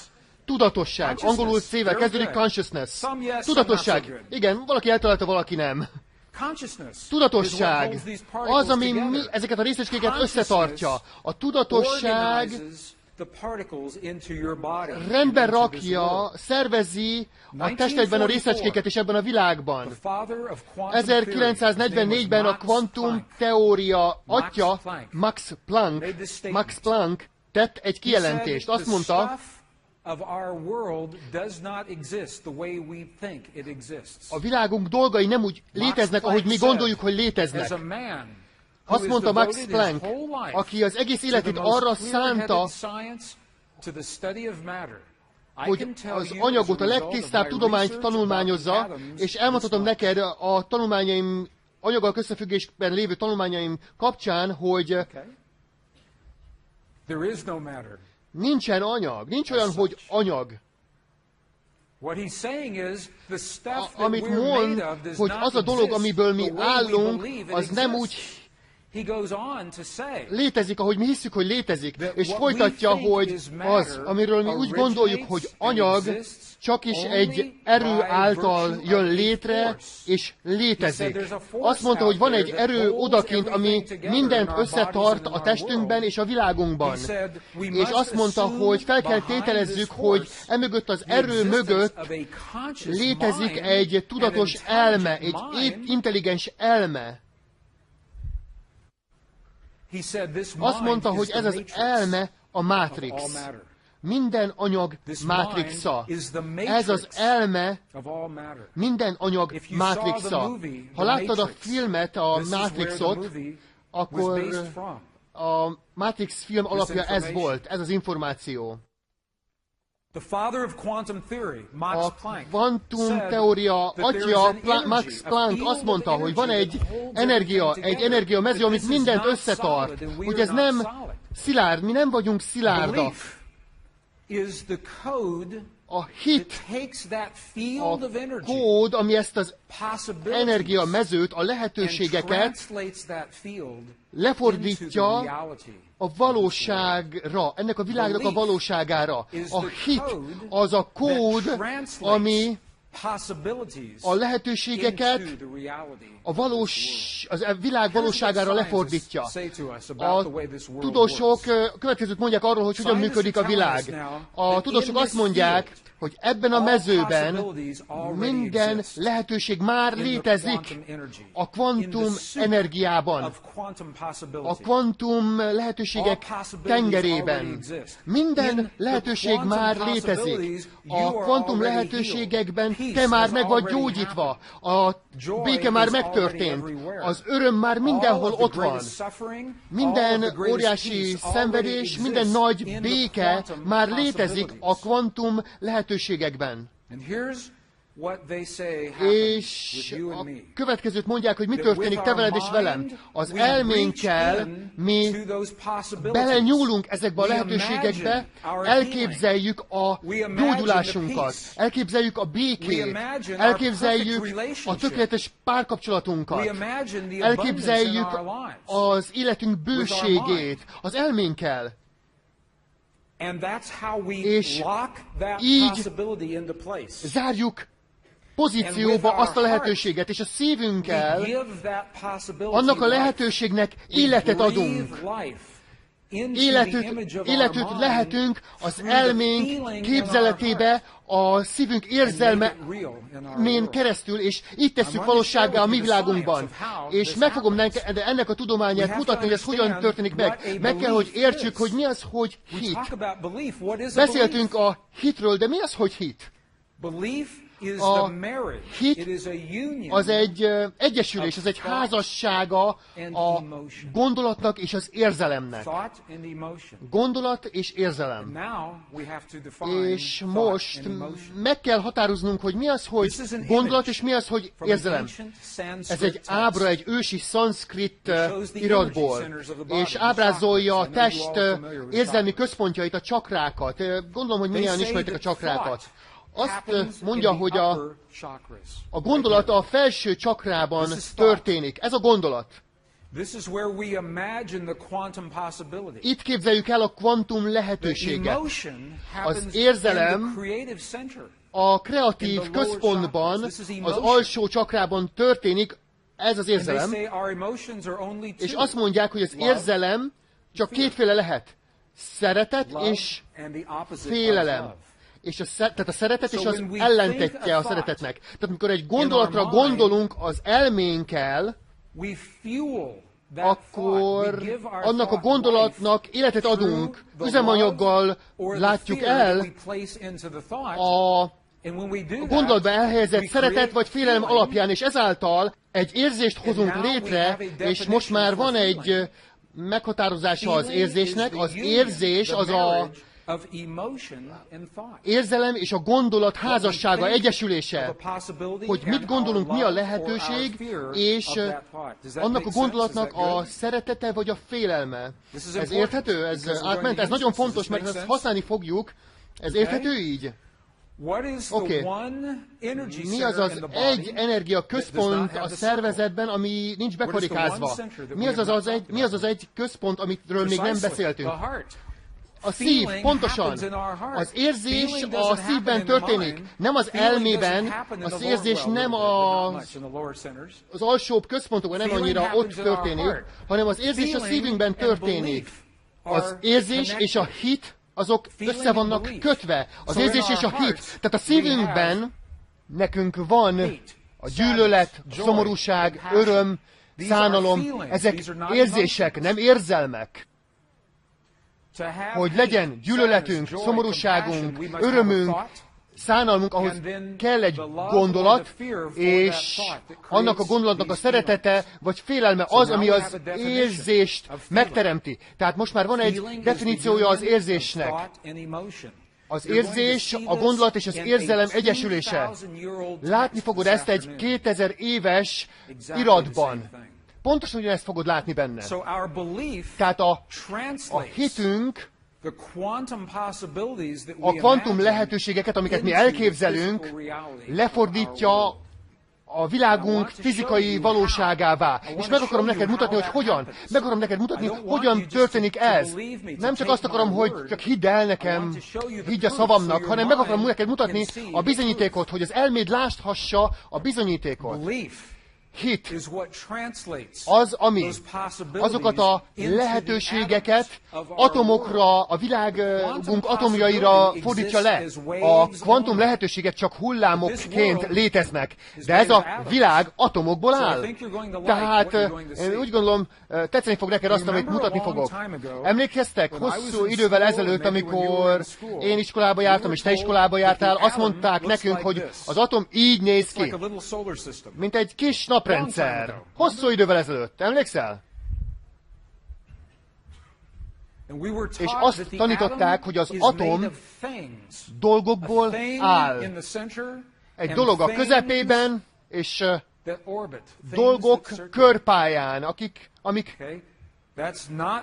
Tudatosság. Angolul C-vel kezdődik, consciousness. Tudatosság. Igen, valaki eltalálta, valaki nem. Tudatosság az, ami ezeket a részecskéket összetartja. A tudatosság rendben rakja, szervezi a testedben a részecskéket és ebben a világban. 1944-ben a kvantum teória atya Max Planck tett egy kijelentést. Azt mondta, a világunk dolgai nem úgy léteznek, ahogy mi gondoljuk, hogy léteznek. Azt mondta Max Planck, aki az egész életét arra szánta, hogy az anyagot, a legtisztább tudományt tanulmányozza, és elmondhatom neked a tanulmányaim, anyaggal összefüggésben lévő tanulmányaim kapcsán, hogy nincsen anyag, nincs olyan, hogy anyag. Amit mond, hogy az a dolog, amiből mi állunk, az nem úgy létezik, ahogy mi hiszük, hogy létezik. És folytatja, hogy az, amiről mi úgy gondoljuk, hogy anyag, csak is egy erő által jön létre, és létezik. Azt mondta, hogy van egy erő odakint, ami mindent összetart a testünkben és a világunkban. És azt mondta, hogy fel kell tételezzük, hogy emögött az erő mögött létezik egy tudatos elme, egy intelligens elme. Azt mondta, hogy ez az elme a mátrix. Minden anyag mátrixa. Ez az elme minden anyag mátrixa. Ha láttad a filmet, a Matrixot, akkor a Matrix film alapja ez volt, ez az információ. A kvantum teória atya Max Planck azt mondta, hogy van egy energia mező, amit mindent összetart, hogy ez nem szilárd, mi nem vagyunk szilárdak. A hit, a kód, ami ezt az energia mezőt, a lehetőségeket lefordítja a valóságra, ennek a világnak a valóságára. A hit az a kód, ami a lehetőségeket a világ valóságára lefordítja. A tudósok következőt mondják arról, hogy hogyan működik a világ. A tudósok azt mondják, hogy ebben a mezőben minden lehetőség már létezik a kvantum energiában, a kvantum lehetőségek tengerében. Minden lehetőség már létezik. A kvantum lehetőségekben te már meg vagy gyógyítva, a béke már megtörtént, az öröm már mindenhol ott van. Minden óriási szenvedés, minden nagy béke már létezik a kvantum lehetőségekben. És a következőt mondják, hogy mi történik te veled és velem. Az elménkkel mi belenyúlunk ezekbe a lehetőségekbe, elképzeljük a gyógyulásunkat, elképzeljük a békét, elképzeljük a tökéletes párkapcsolatunkat, elképzeljük az életünk bőségét az elménkkel. És így zárjuk pozícióba azt a lehetőséget, és a szívünkkel annak a lehetőségnek életet adunk. Életet lehetünk az elménk képzeletébe, a szívünk érzelmén keresztül, és így tesszük valósággá a mi világunkban. És meg fogom ennek a tudományát mutatni, hogy ez hogyan történik meg. Meg kell, hogy értsük, hogy mi az, hogy hit. Beszéltünk a hitről, de mi az, hogy hit? A hit az egy egyesülés, az egy házassága a gondolatnak és az érzelemnek. Gondolat és érzelem. És most meg kell határoznunk, hogy mi az, hogy gondolat, és mi az, hogy érzelem. Ez egy ábra, egy ősi szanszkrit iratból, és ábrázolja a test érzelmi központjait, a csakrákat. Gondolom, hogy mindjárt ismeritek a csakrákat. Azt mondja, hogy a gondolat a felső csakrában történik. Ez a gondolat. Itt képzeljük el a kvantum lehetőséget. Az érzelem a kreatív központban, az alsó csakrában történik, ez az érzelem, és azt mondják, hogy az érzelem csak kétféle lehet. Szeretet és félelem. És tehát a szeretet és az ellentetje a szeretetnek. Tehát amikor egy gondolatra gondolunk az elménkkel, akkor annak a gondolatnak életet adunk, üzemanyaggal látjuk el a gondolatba elhelyezett szeretet vagy félelem alapján, és ezáltal egy érzést hozunk létre, és most már van egy meghatározása az érzésnek. Az érzés az a érzelem és a gondolat házassága, egyesülése, hogy mit gondolunk, mi a lehetőség, és annak a gondolatnak a szeretete vagy a félelme. Ez érthető? Ez átment? Ez nagyon fontos, mert ezt használni fogjuk. Ez érthető így? Oké. Mi az az egy energia központ a szervezetben, ami nincs bekarikázva? Mi az az egy központ, amitről még nem beszéltünk? A szív, pontosan. Az érzés a szívben történik, nem az elmében. Az érzés nem az alsóbb központokban, nem annyira ott történik, hanem az érzés a szívünkben történik. Az érzés és a hit, azok össze vannak kötve. Az érzés és a hit. Tehát a szívünkben nekünk van a gyűlölet, szomorúság, öröm, szánalom. Ezek érzések, nem érzelmek. Hogy legyen gyűlöletünk, szomorúságunk, örömünk, szánalmunk, ahhoz kell egy gondolat, és annak a gondolatnak a szeretete, vagy félelme az, ami az érzést megteremti. Tehát most már van egy definíciója az érzésnek. Az érzés, a gondolat és az érzelem egyesülése. Látni fogod ezt egy 2000 éves iratban. Pontosan ugyanezt fogod látni benne. Tehát a hitünk a kvantum lehetőségeket, amiket mi elképzelünk, lefordítja a világunk fizikai valóságává. És meg akarom neked mutatni, hogy hogyan. Meg akarom neked mutatni, hogyan történik ez. Nem csak azt akarom, hogy csak hidd el nekem, higgy a szavamnak, hanem meg akarom neked mutatni a bizonyítékot, hogy az elméd láthassa a bizonyítékot. Hit az, ami azokat a lehetőségeket atomokra, a világunk atomjaira fordítja le. A kvantum lehetőségek csak hullámokként léteznek, de ez a világ atomokból áll. Tehát én úgy gondolom, tetszeni fog neked azt, amit mutatni fogok. Emlékeztek, hosszú idővel ezelőtt, amikor én iskolába jártam, és te iskolába jártál, azt mondták nekünk, hogy az atom így néz ki, mint egy kis naprendszer. Hosszú idővel ezelőtt. Emlékszel? És azt tanították, hogy az atom dolgokból áll. Egy dolog a közepében, és dolgok körpályán, amik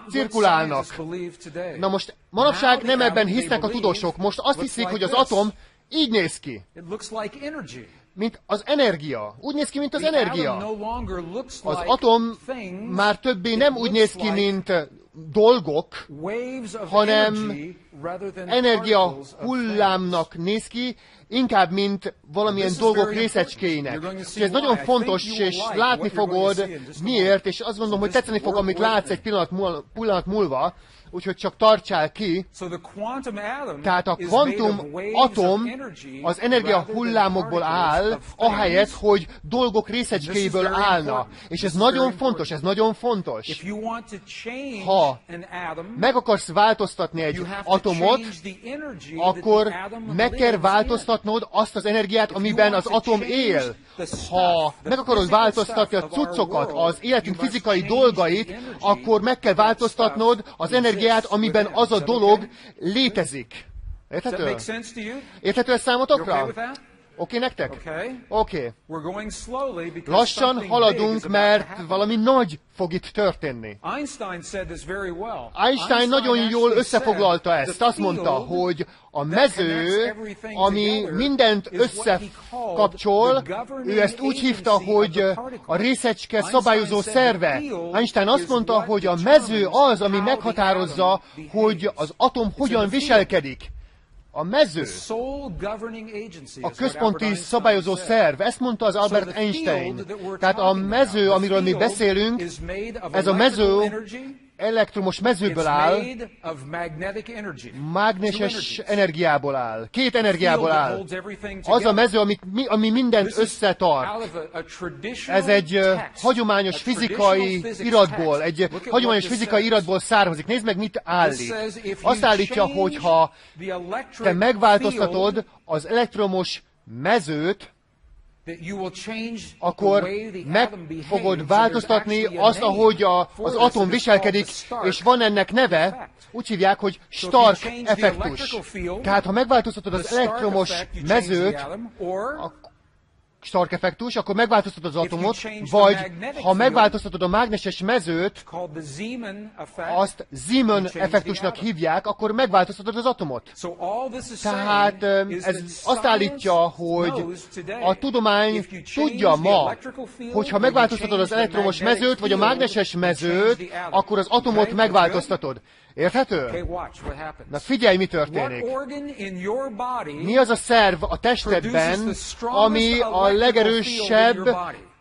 cirkulálnak. Na most, manapság nem ebben hisznek a tudósok. Most azt hiszik, hogy az atom így néz ki. Mint az energia. Úgy néz ki, mint az energia. Az atom már többé nem úgy néz ki, mint dolgok, hanem energia hullámnak néz ki, inkább, mint valamilyen dolgok részecskéinek. És ez nagyon fontos, és látni fogod miért, és azt gondolom, hogy tetszeni fog, amit látsz egy pillanat múlva, úgyhogy csak tartsál ki. Tehát a kvantum atom az energia hullámokból áll, ahelyett, hogy dolgok részecskéiből állna. És ez nagyon fontos, ez nagyon fontos. Ha meg akarsz változtatni egy atomot, akkor meg kell változtatnod azt az energiát, amiben az atom él. Ha meg akarod változtatni a cuccokat, az életünk fizikai dolgait, akkor meg kell változtatnod az energiát, amiben az a dolog létezik. Érthető? Érthető ez számotokra? Oké nektek? Okay? Oké. We're going slowly because Lassan something big haladunk, is about to mert happen. valami nagy fog itt történni. Einstein said this very well. Einstein nagyon jól actually összefoglalta said ezt. the Azt mondta, field hogy a that mező, connects everything ami together mindent is what he összekapcsol, called the governing ő ezt úgy hívta, agency hogy of the particle. a részecske Einstein szabályozó said the szerve. field Einstein azt is mondta, what hogy a mező determines az, ami how the meghatározza, atom hogy behaves. az atom It's in hogyan the field. viselkedik. A mező, The sole governing agency is a what központi Albert Einstein szabályozó said. szerv. Ezt mondta az Albert So the Einstein. field that we're Tehát a talking mező, about, amiről mi the field beszélünk, is made of ez a mező electrical energy. elektromos mezőből It's áll, made of magnetic energy. mágneses Two energies. energiából áll. Két The energiából field that áll. holds everything Az a together. mező, ami mindent This is összetart. out of a traditional Ez egy text, hagyományos a fizikai traditional physics iratból, text. egy Look at hagyományos what this fizikai says. iratból származik. Nézd meg, mit This állít. says if Azt you állítja, change hogy ha the electric te megváltoztatod field, az elektromos mezőt, that you will change akkor the way the meg atom behaves, fogod and there's változtatni actually a azt, name ahogy for az this, atom and it's viselkedik, called the Stark és van ennek neve, effect. úgy hívják, hogy So if Stark you change the effektus. electrical field, Tehát, ha megváltoztatod the az Stark elektromos effect, you change the mezőt, atom, or a Stark effektus, akkor megváltoztatod az If you atomot, change the vagy magnetic ha field, megváltoztatod a mágneses mezőt, called the Zeeman effect. azt Zeeman you change effektusnak the atom. hívják, akkor megváltoztatod az atomot. So all this is Tehát saying is ez that azt science állítja, hogy knows today, a tudomány if you change tudja the ma, electrical field, hogyha or you megváltoztatod az change the elektromos magnetic mezőt, vagy a field, mágneses you change mezőt, the atom. akkor az atomot Okay? megváltoztatod. Érthető? Okay, watch what happens. Na figyelj, mi What történik. organ in your body Mi az a szerv a testedben, ami a legerősebb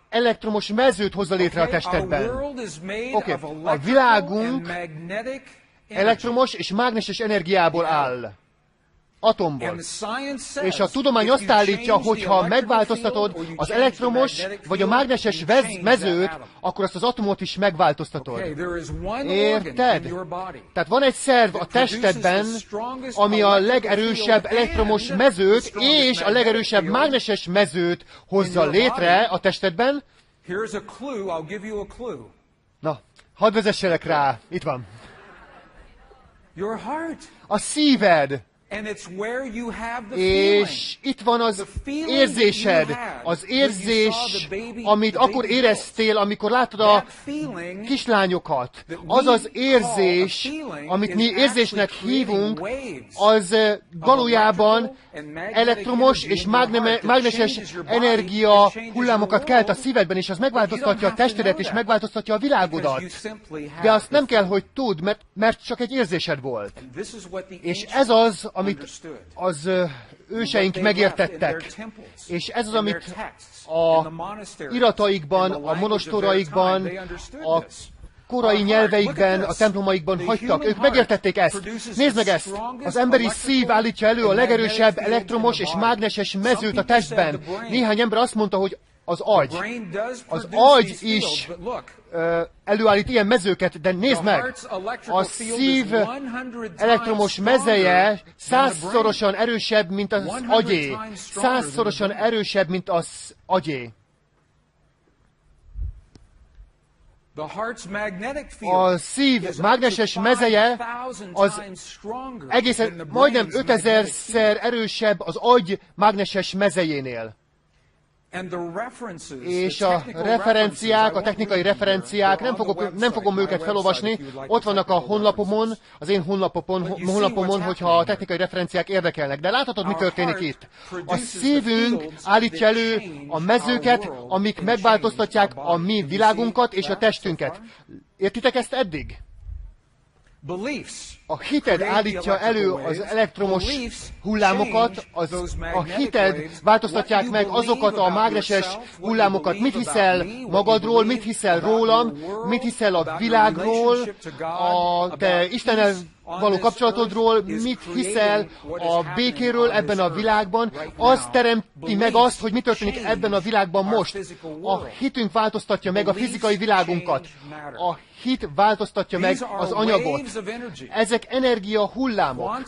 elektromos mezőt hozza létre a Okay, our testedben? world is made Oké, of a electrical világunk and magnetic energy. elektromos és mágneses energiából áll. Atomból. And the science says, És a tudomány if azt you állítja, change hogy the ha electrical megváltoztatod field, or you az change the elektromos magnetic vagy a field, mágneses you change the mezőt, atom. akkor azt az atomot is megváltoztatod. Okay, there is one organ Érted? in your body Tehát van egy szerv a testedben, ami a legerősebb elektromos mezőt és a legerősebb mágneses mezőt hozza létre a testedben. Here's a clue, I'll give you a clue. Na, hadd vezesselek rá. Itt van. Your heart. A szíved. And it's where you have the feeling. És itt van az The feeling érzésed, that you had az when you érzés, saw the baby- amit the akkor baby éreztél, amikor láttad a That feeling kislányokat. that Az we az érzés, call a feeling amit is mi érzésnek actually hívunk, creating az valójában electrical and magnetic elektromos energy és in your heart that mágneses changes your body, energia that changes hullámokat your kelt a world, szívedben, és az but you megváltoztatja don't a have to testedet, know és that. megváltoztatja a Because világodat. you simply have De azt the nem kell, feeling. hogy tudd, mert csak egy érzésed volt. And this is what the És ancients ez az, amit understood. az őseink What they left in their megértettek. temples, És ez az, in amit their texts, a in the monasteries, irataikban, in the a language of monostoraikban, their time, they understood a this. korai Our nyelveikben, heart, look a at this. templomaikban The hagytak. human Ők megértették heart ezt. produces Nézd meg the ezt! strongest Az emberi electrical szív állítja elő a and legerősebb magnetic field elektromos in és the body. mágneses Some mezőt a people said testben. the brain. Néhány ember azt mondta, hogy az The agy. brain does Az produce agy these is fields, but look, előállít ilyen mezőket, de nézd the meg! heart's electrical A field szív is 100 elektromos times mezeje stronger than the brain. 100-szorosan erősebb, mint az 100 agyé. times stronger than 100-szorosan the brain. erősebb, mint az agyé. The heart's magnetic field A szív is up to mágneses mezeje 5,000 az times stronger than egészen the majdnem brain's magnetic field. 5000-szer erősebb az agy mágneses mezejénél. And the references, És the a technical referenciák, a references, I technikai won't read them here. referenciák, They're on the nem website, fogom my őket website, felolvasni, if you'd like ott the vannak a technical honlapomon, references. az én honlapomon, hogyha a technikai referenciák érdekelnek. De láthatod, mi Our történik heart itt? A produces szívünk the fields állítja that elő change a mezőket, our world amik and megváltoztatják change our a body. mi Did you világunkat see és a that testünket. so far? Értitek ezt eddig? Beliefs. A hited állítja elő az elektromos hullámokat, a hited változtatják meg azokat a mágneses hullámokat. Mit hiszel magadról, mit hiszel rólam, mit hiszel a világról, a te Istennel való kapcsolatodról, mit hiszel a békéről ebben a világban, az teremti meg azt, hogy mi történik ebben a világban most. A hitünk változtatja meg a fizikai világunkat. A hit változtatja meg az anyagot. Ezek energia hullámok,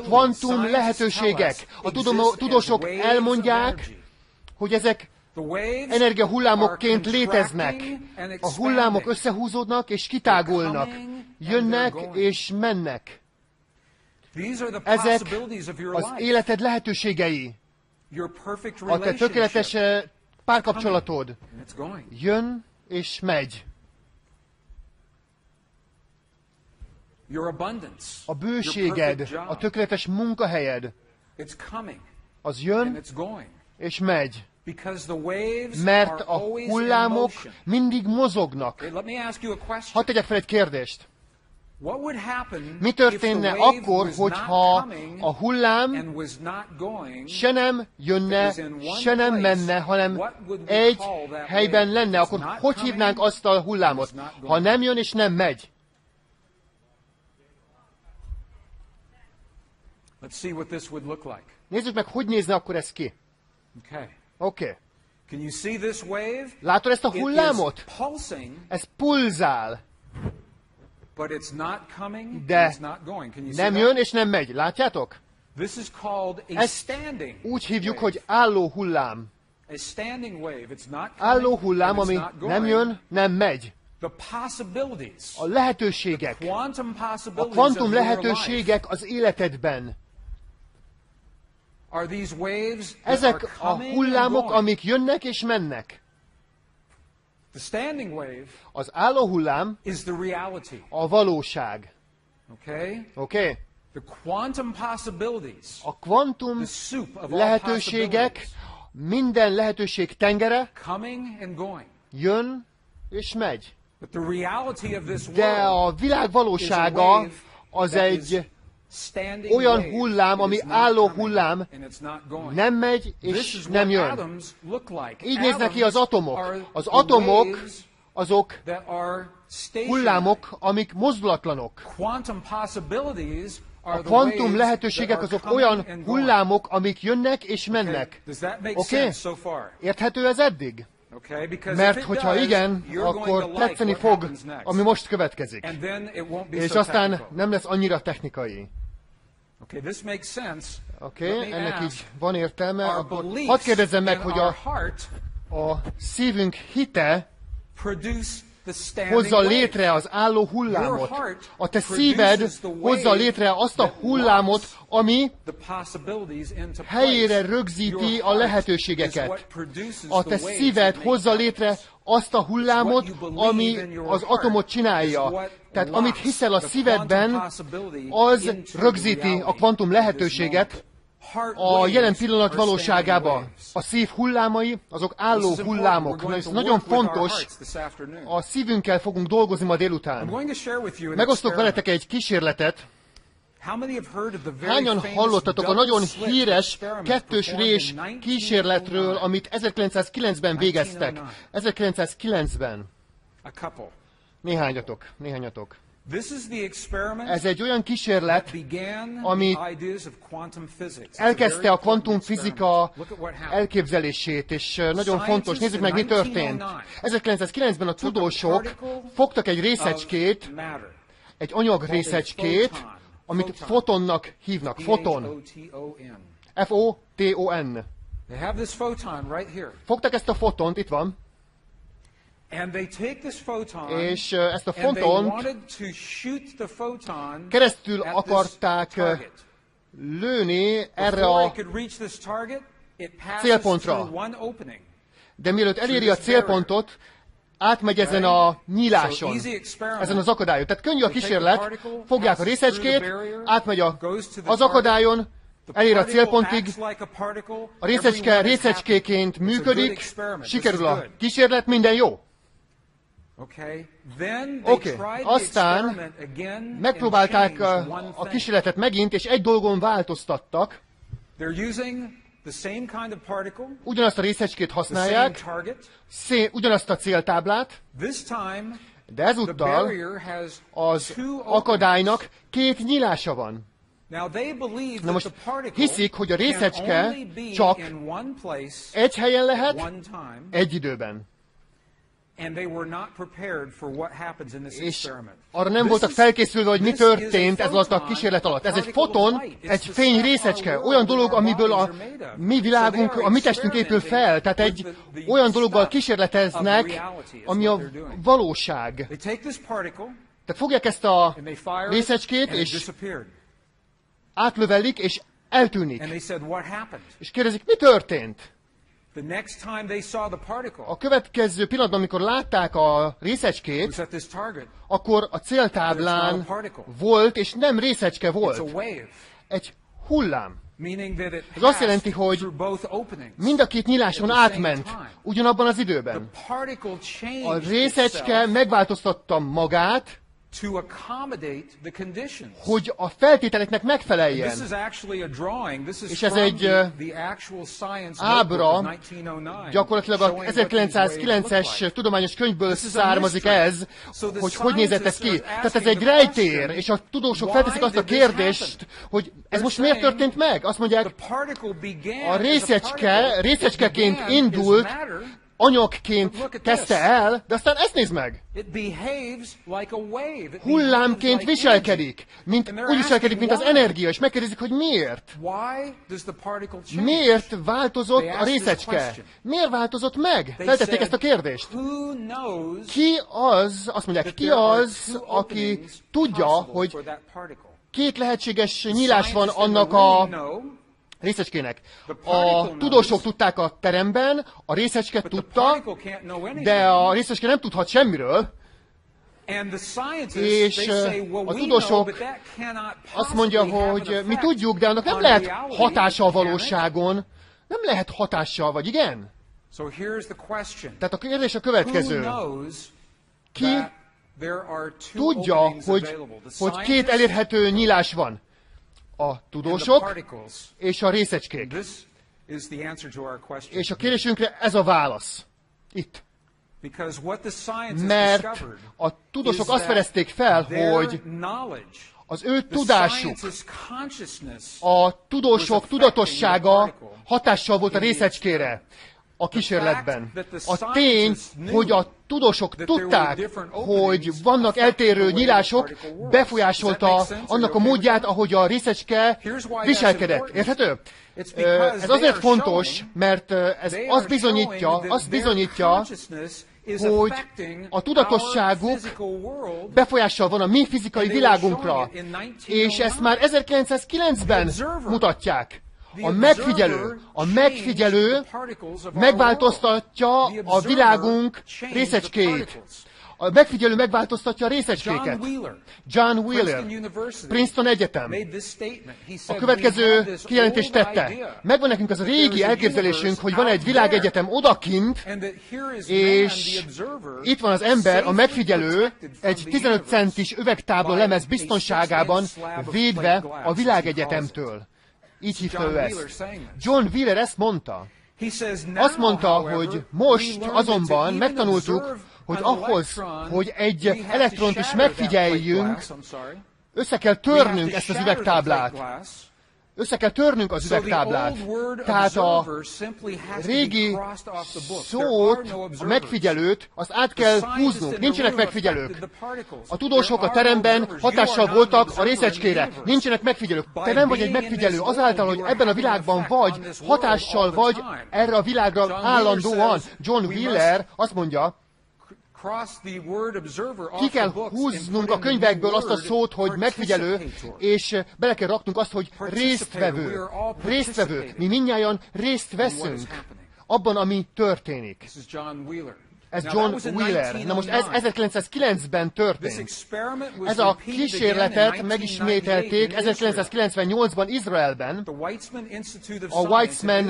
kvantum lehetőségek. A tudósok elmondják, hogy ezek energiahullámokként léteznek. A hullámok összehúzódnak és kitágulnak, jönnek és mennek. Ezek az életed lehetőségei. Your perfect A te tökéletes relationship. párkapcsolatod And it's going. jön és megy. Your abundance. A Your bőséged, perfect a job. tökéletes munkahelyed, It's coming. az And jön it's going. és megy. Because the waves Mert are a always in hullámok motion. mindig mozognak. Okay, let me ask you a question. Hadd tegyek fel egy kérdést. What would happen Mi if the történne wave akkor, was hogyha not coming a hullám and was not going, se nem jönne, it was in one se nem place, menne, hanem what would we egy call that helyben wave? lenne, It's akkor not hogy coming, hívnánk azt a hullámot? it's not going. Ha nem jön és nem megy. Let's see what this would look like. Nézzük meg, hogy nézne akkor ez ki. Okay. Oké. Can you see this wave? Látod ezt a It is hullámot? pulsing, Ez pulzál, but it's not coming, de and it's not going. Can you see nem that? jön és nem megy. Látjátok? This is called a Ezt standing úgy hívjuk, wave. hogy álló hullám. A standing wave. It's not Álló coming, hullám, and it's ami not going. nem jön, nem megy. The possibilities, A lehetőségek, quantum a possibilities kvantum of your life lehetőségek az életedben. are these waves that Ezek are a coming and hullámok, going. amik jönnek és mennek. The standing wave Az álló hullám is the reality. a valóság. Okay? Oké? The quantum possibilities, A kvantum the soup of all lehetőségek, possibilities, minden lehetőség tengere coming and going. jön és megy. But the reality of this De world a világ is a valósága wave az that is egy standing olyan wave. hullám, It ami is not álló coming, hullám, and it's not going. nem megy This és is nem what jön. atoms look like. Így néznek ki az Atoms atomok. are Az the atomok waves azok that are stationary. hullámok, amik mozdulatlanok. Quantum possibilities are A the kvantum waves lehetőségek that are azok coming olyan and going. hullámok, amik jönnek és Okay, mennek. does that make Oké? sense so far? Érthető ez eddig? Okay, because Mert if it hogyha does, igen, you're going akkor to like tetszeni what fog, happens next. ami most következik. And then it won't be És so aztán technical. nem lesz annyira technikai. Okay, this makes sense. Oké? Let me Ennek ask, így van értelme. our Akkor beliefs hadd kérdezzem meg, in hogy our heart a szívünk hite produce the standing hozza wave. létre az álló Your hullámot. heart A te produces szíved the wave hozza létre azt a that hullámot, locks ami the possibilities into helyére place. rögzíti Your a heart lehetőségeket. is what produces A the te waves szíved that make hozza happen. létre azt a hullámot, What you believe ami in your az heart atomot is csinálja. what Tehát amit locks hiszel a the szívedben, quantum possibility az into rögzíti reality a kvantum of this lehetőséget moment. Heart a waves jelen pillanat are valóságába. standing waves. A szív hullámai, azok álló This is important. We're hullámok. going Ez to nagyon work with our fontos. hearts this afternoon. A szívünkkel fogunk dolgozni ma I'm délután. going to share with you an Megosztok experiment. veletek egy kísérletet. How many have heard of the very Hányan famous hallottatok a double nagyon slit híres experiment kettős performed rés in 1909? kísérletről, amit 1909-ben végeztek. 1909-ben. A couple. Néhányatok. This is the experiment Ez egy olyan kísérlet, began ami the ideas of quantum physics. It's a elkezdte very a important kvantumfizika experiment. Look at what happened. elképzelését, és nagyon fontos. Nézzük meg, mi történt. 1909-ben a tudósok fogtak egy részecskét, Of matter. egy anyag részecskét, amit fotonnak hívnak. Foton. P-H-O-T-O-N. F-O-T-O-N. They have this photon right here. Fogtak ezt a fotont, itt van, And they take this photon és ezt a and they fotont wanted to shoot the photon keresztül at akarták this target. lőni erre Before a it could reach this target, it passes célpontra. through one opening. de mielőtt eléri a célpontot, átmegy ezen a nyíláson, ezen az akadályon. Tehát könnyű a kísérlet, fogják a részecskét, átmegy az akadályon, elér a célpontig, a részecske részecskéként működik, sikerül a kísérlet, minden jó. Oké, aztán megpróbálták a kísérletet megint, és egy dolgon változtattak. Ugyanazt a részecskét használják, ugyanazt a céltáblát, de ezúttal az akadálynak két nyílása van. Na most hiszik, hogy a részecske csak egy helyen lehet, egy időben. És arra nem voltak felkészülve, hogy mi történt ez alatt a kísérlet alatt. Ez egy foton, egy fény részecske, olyan dolog, amiből a mi világunk, a mi testünk épül fel. Tehát egy olyan dologgal kísérleteznek, ami a valóság. Tehát fogják ezt a részecskét, és átlövelik, és eltűnik. And they said, what happened? És kérdezik, mi történt? The next time they saw the particle, A következő pillanatban, amikor látták a it részecskét, was at this target. akkor a céltáblán volt, és nem részecske It's a volt. wave, Egy hullám. meaning that it Ez azt jelenti, passed hogy through both openings. mind a két nyíláson At the same átment, time. ugyanabban az The időben. particle A changed részecske itself megváltoztatta magát, to accommodate the conditions. hogy a feltételeknek This megfeleljen. is actually a drawing. This is És ez from egy, the actual science ábra, notebook of 1909, gyakorlatilag a showing what these waves look 1909-es like. tudományos könyvből This is a származik mystery. ez, So the hogy hogy nézett ez ki. scientists are Tehát ez egy asking the rejtér, question, és a tudósok why felteszik azt a did this kérdést, hogy ez They're most miért saying történt meg? Azt mondják, The particle began a as részecske, részecskeként began as indult, matter. anyagként kezdte el, de aztán ezt nézd meg! It behaves like a wave. It Hullámként behaves like viselkedik, energy. And they're úgy viselkedik, mint az asking why. energia, és megkérdezik, hogy miért? Why does the particle change? Miért változott They a asked this részecske? question. Miért változott meg? They Feltették said, ezt a kérdést. Who knows Ki az, azt mondják, that ki there are az, two aki openings tudja, possible hogy for that particle? két lehetséges nyílás van Scientists in annak the a room know, részecskének. The particle A tudósok knows. tudták a teremben, a részecske but the tudta, particle can't know anything. de a részecske nem tudhat semmiről, And the scientists, és they say, well, a we tudósok know, but that cannot azt mondja, possibly have hogy an mi effect tudjuk, de annak nem on lehet reality, hatása a can it? valóságon. Nem lehet hatással, vagy igen? So here's the question. Tehát a kérdés a Who következő. knows Ki that there are two tudja, openings hogy available? The két scientists elérhető nyílás van? A and the tudósok particles. és a részecskék. This is the answer to our question. És a kérdésünkre ez a válasz. Itt. Because what the scientists Mert discovered a tudósok is azt that fedezték fel, their hogy knowledge, az ő the tudásuk, scientists' consciousness a tudósok tudatossága hatással volt a részecskére a kísérletben. A tény, hogy a tudósok tudták, hogy vannak eltérő nyílások, befolyásolta annak a módját, ahogy a részecske viselkedett. Érthető? Ez azért fontos, mert ez azt bizonyítja, hogy a tudatosságuk befolyással van a mi fizikai világunkra, és ezt már 1909-ben mutatják. A megfigyelő megváltoztatja a világunk részecskéit. A megfigyelő megváltoztatja a részecskéket. John Wheeler, Princeton Egyetem a következő kijelentést tette. Megvan nekünk az a régi elképzelésünk, hogy van egy világegyetem odakint, és itt van az ember, a megfigyelő, egy 15 centis üvegtábla lemez biztonságában védve a világegyetemtől. Így hívta ő ezt. John Wheeler ezt mondta. Azt mondta, hogy most azonban megtanultuk, hogy ahhoz, hogy egy elektront is megfigyeljünk, össze kell törnünk ezt az üvegtáblát. Össze kell törnünk az üvegtáblát. Tehát a régi szót, a megfigyelőt, azt át kell húznunk. Nincsenek megfigyelők. A tudósok a teremben hatással voltak a részecskére. Nincsenek megfigyelők. Te nem vagy egy megfigyelő. Azáltal, hogy ebben a világban vagy, hatással vagy erre a világra állandóan. John Wheeler azt mondja, ki kell húznunk a könyvekből azt a szót, hogy megfigyelő, és bele kell raknunk azt, hogy résztvevő. Résztvevő. Mi mindnyájan részt veszünk abban, ami történik. Ez John Wheeler. Na most ez 1909-ben történt. Ez a kísérletet megismételték 1998-ban Izraelben. A Weizmann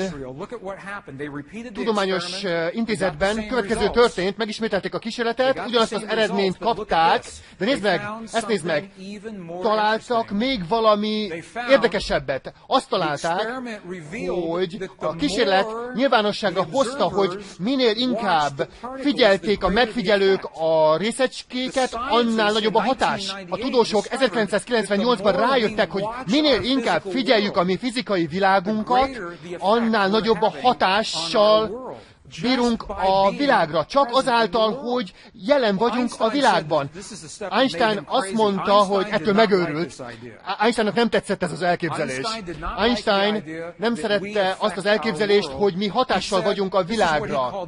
tudományos intézetben következő történt, megismételték a kísérletet, ugyanazt az eredményt kapták, de nézd meg, ezt nézd meg, találtak még valami érdekesebbet. Azt találták, hogy a kísérlet nyilvánosságra hozta, hogy minél inkább figyelték a megfigyelők a részecskéket, annál nagyobb a hatás. A tudósok 1998-ban rájöttek, hogy minél inkább figyeljük a mi fizikai világunkat, annál nagyobb a hatással bírunk a világra. Csak azáltal, hogy jelen vagyunk a világban. Einstein azt mondta, hogy ettől megőrült. Einsteinnak nem tetszett ez az elképzelés. Einstein nem szerette azt az elképzelést, hogy mi hatással vagyunk a világra.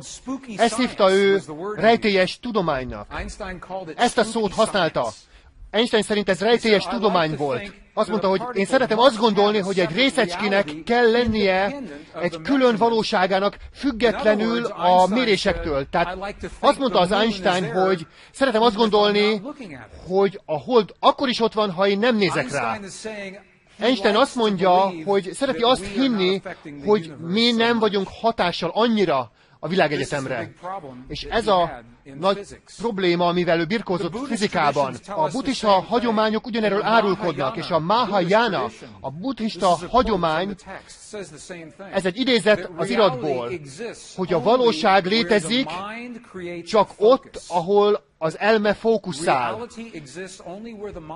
Ezt hívta ő rejtélyes tudománynak. Ezt a szót használta. Einstein szerint ez rejtélyes tudomány volt. Azt mondta, hogy én szeretem azt gondolni, hogy egy részecskének kell lennie egy külön valóságának függetlenül a mérésektől. Tehát azt mondta az Einstein, hogy szeretem azt gondolni, hogy a hold akkor is ott van, ha én nem nézek rá. Einstein azt mondja, hogy szereti azt hinni, hogy mi nem vagyunk hatással annyira a világegyetemre. És ez a nagy probléma, amivel ő birkózott fizikában. A buddhista hagyományok ugyanerről árulkodnak, és a Mahayana, a buddhista hagyomány, ez egy idézet az iratból, hogy a valóság létezik csak ott, ahol az elme fókuszál.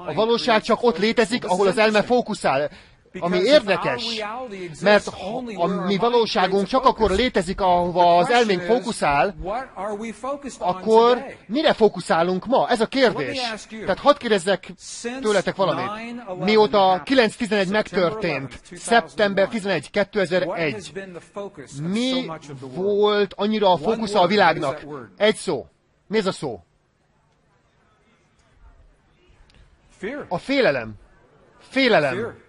A valóság csak ott létezik, ahol az elme fókuszál. Ami érdekes, mert a mi valóságunk csak akkor létezik, ahova az elménk fókuszál, akkor mire fókuszálunk ma? Ez a kérdés. Tehát hadd kérdezzek tőletek valamit. Mióta 9/11 megtörtént, szeptember 11, 2001, mi volt annyira a fókusza a világnak? Egy szó. Mi ez a szó? A félelem. Félelem.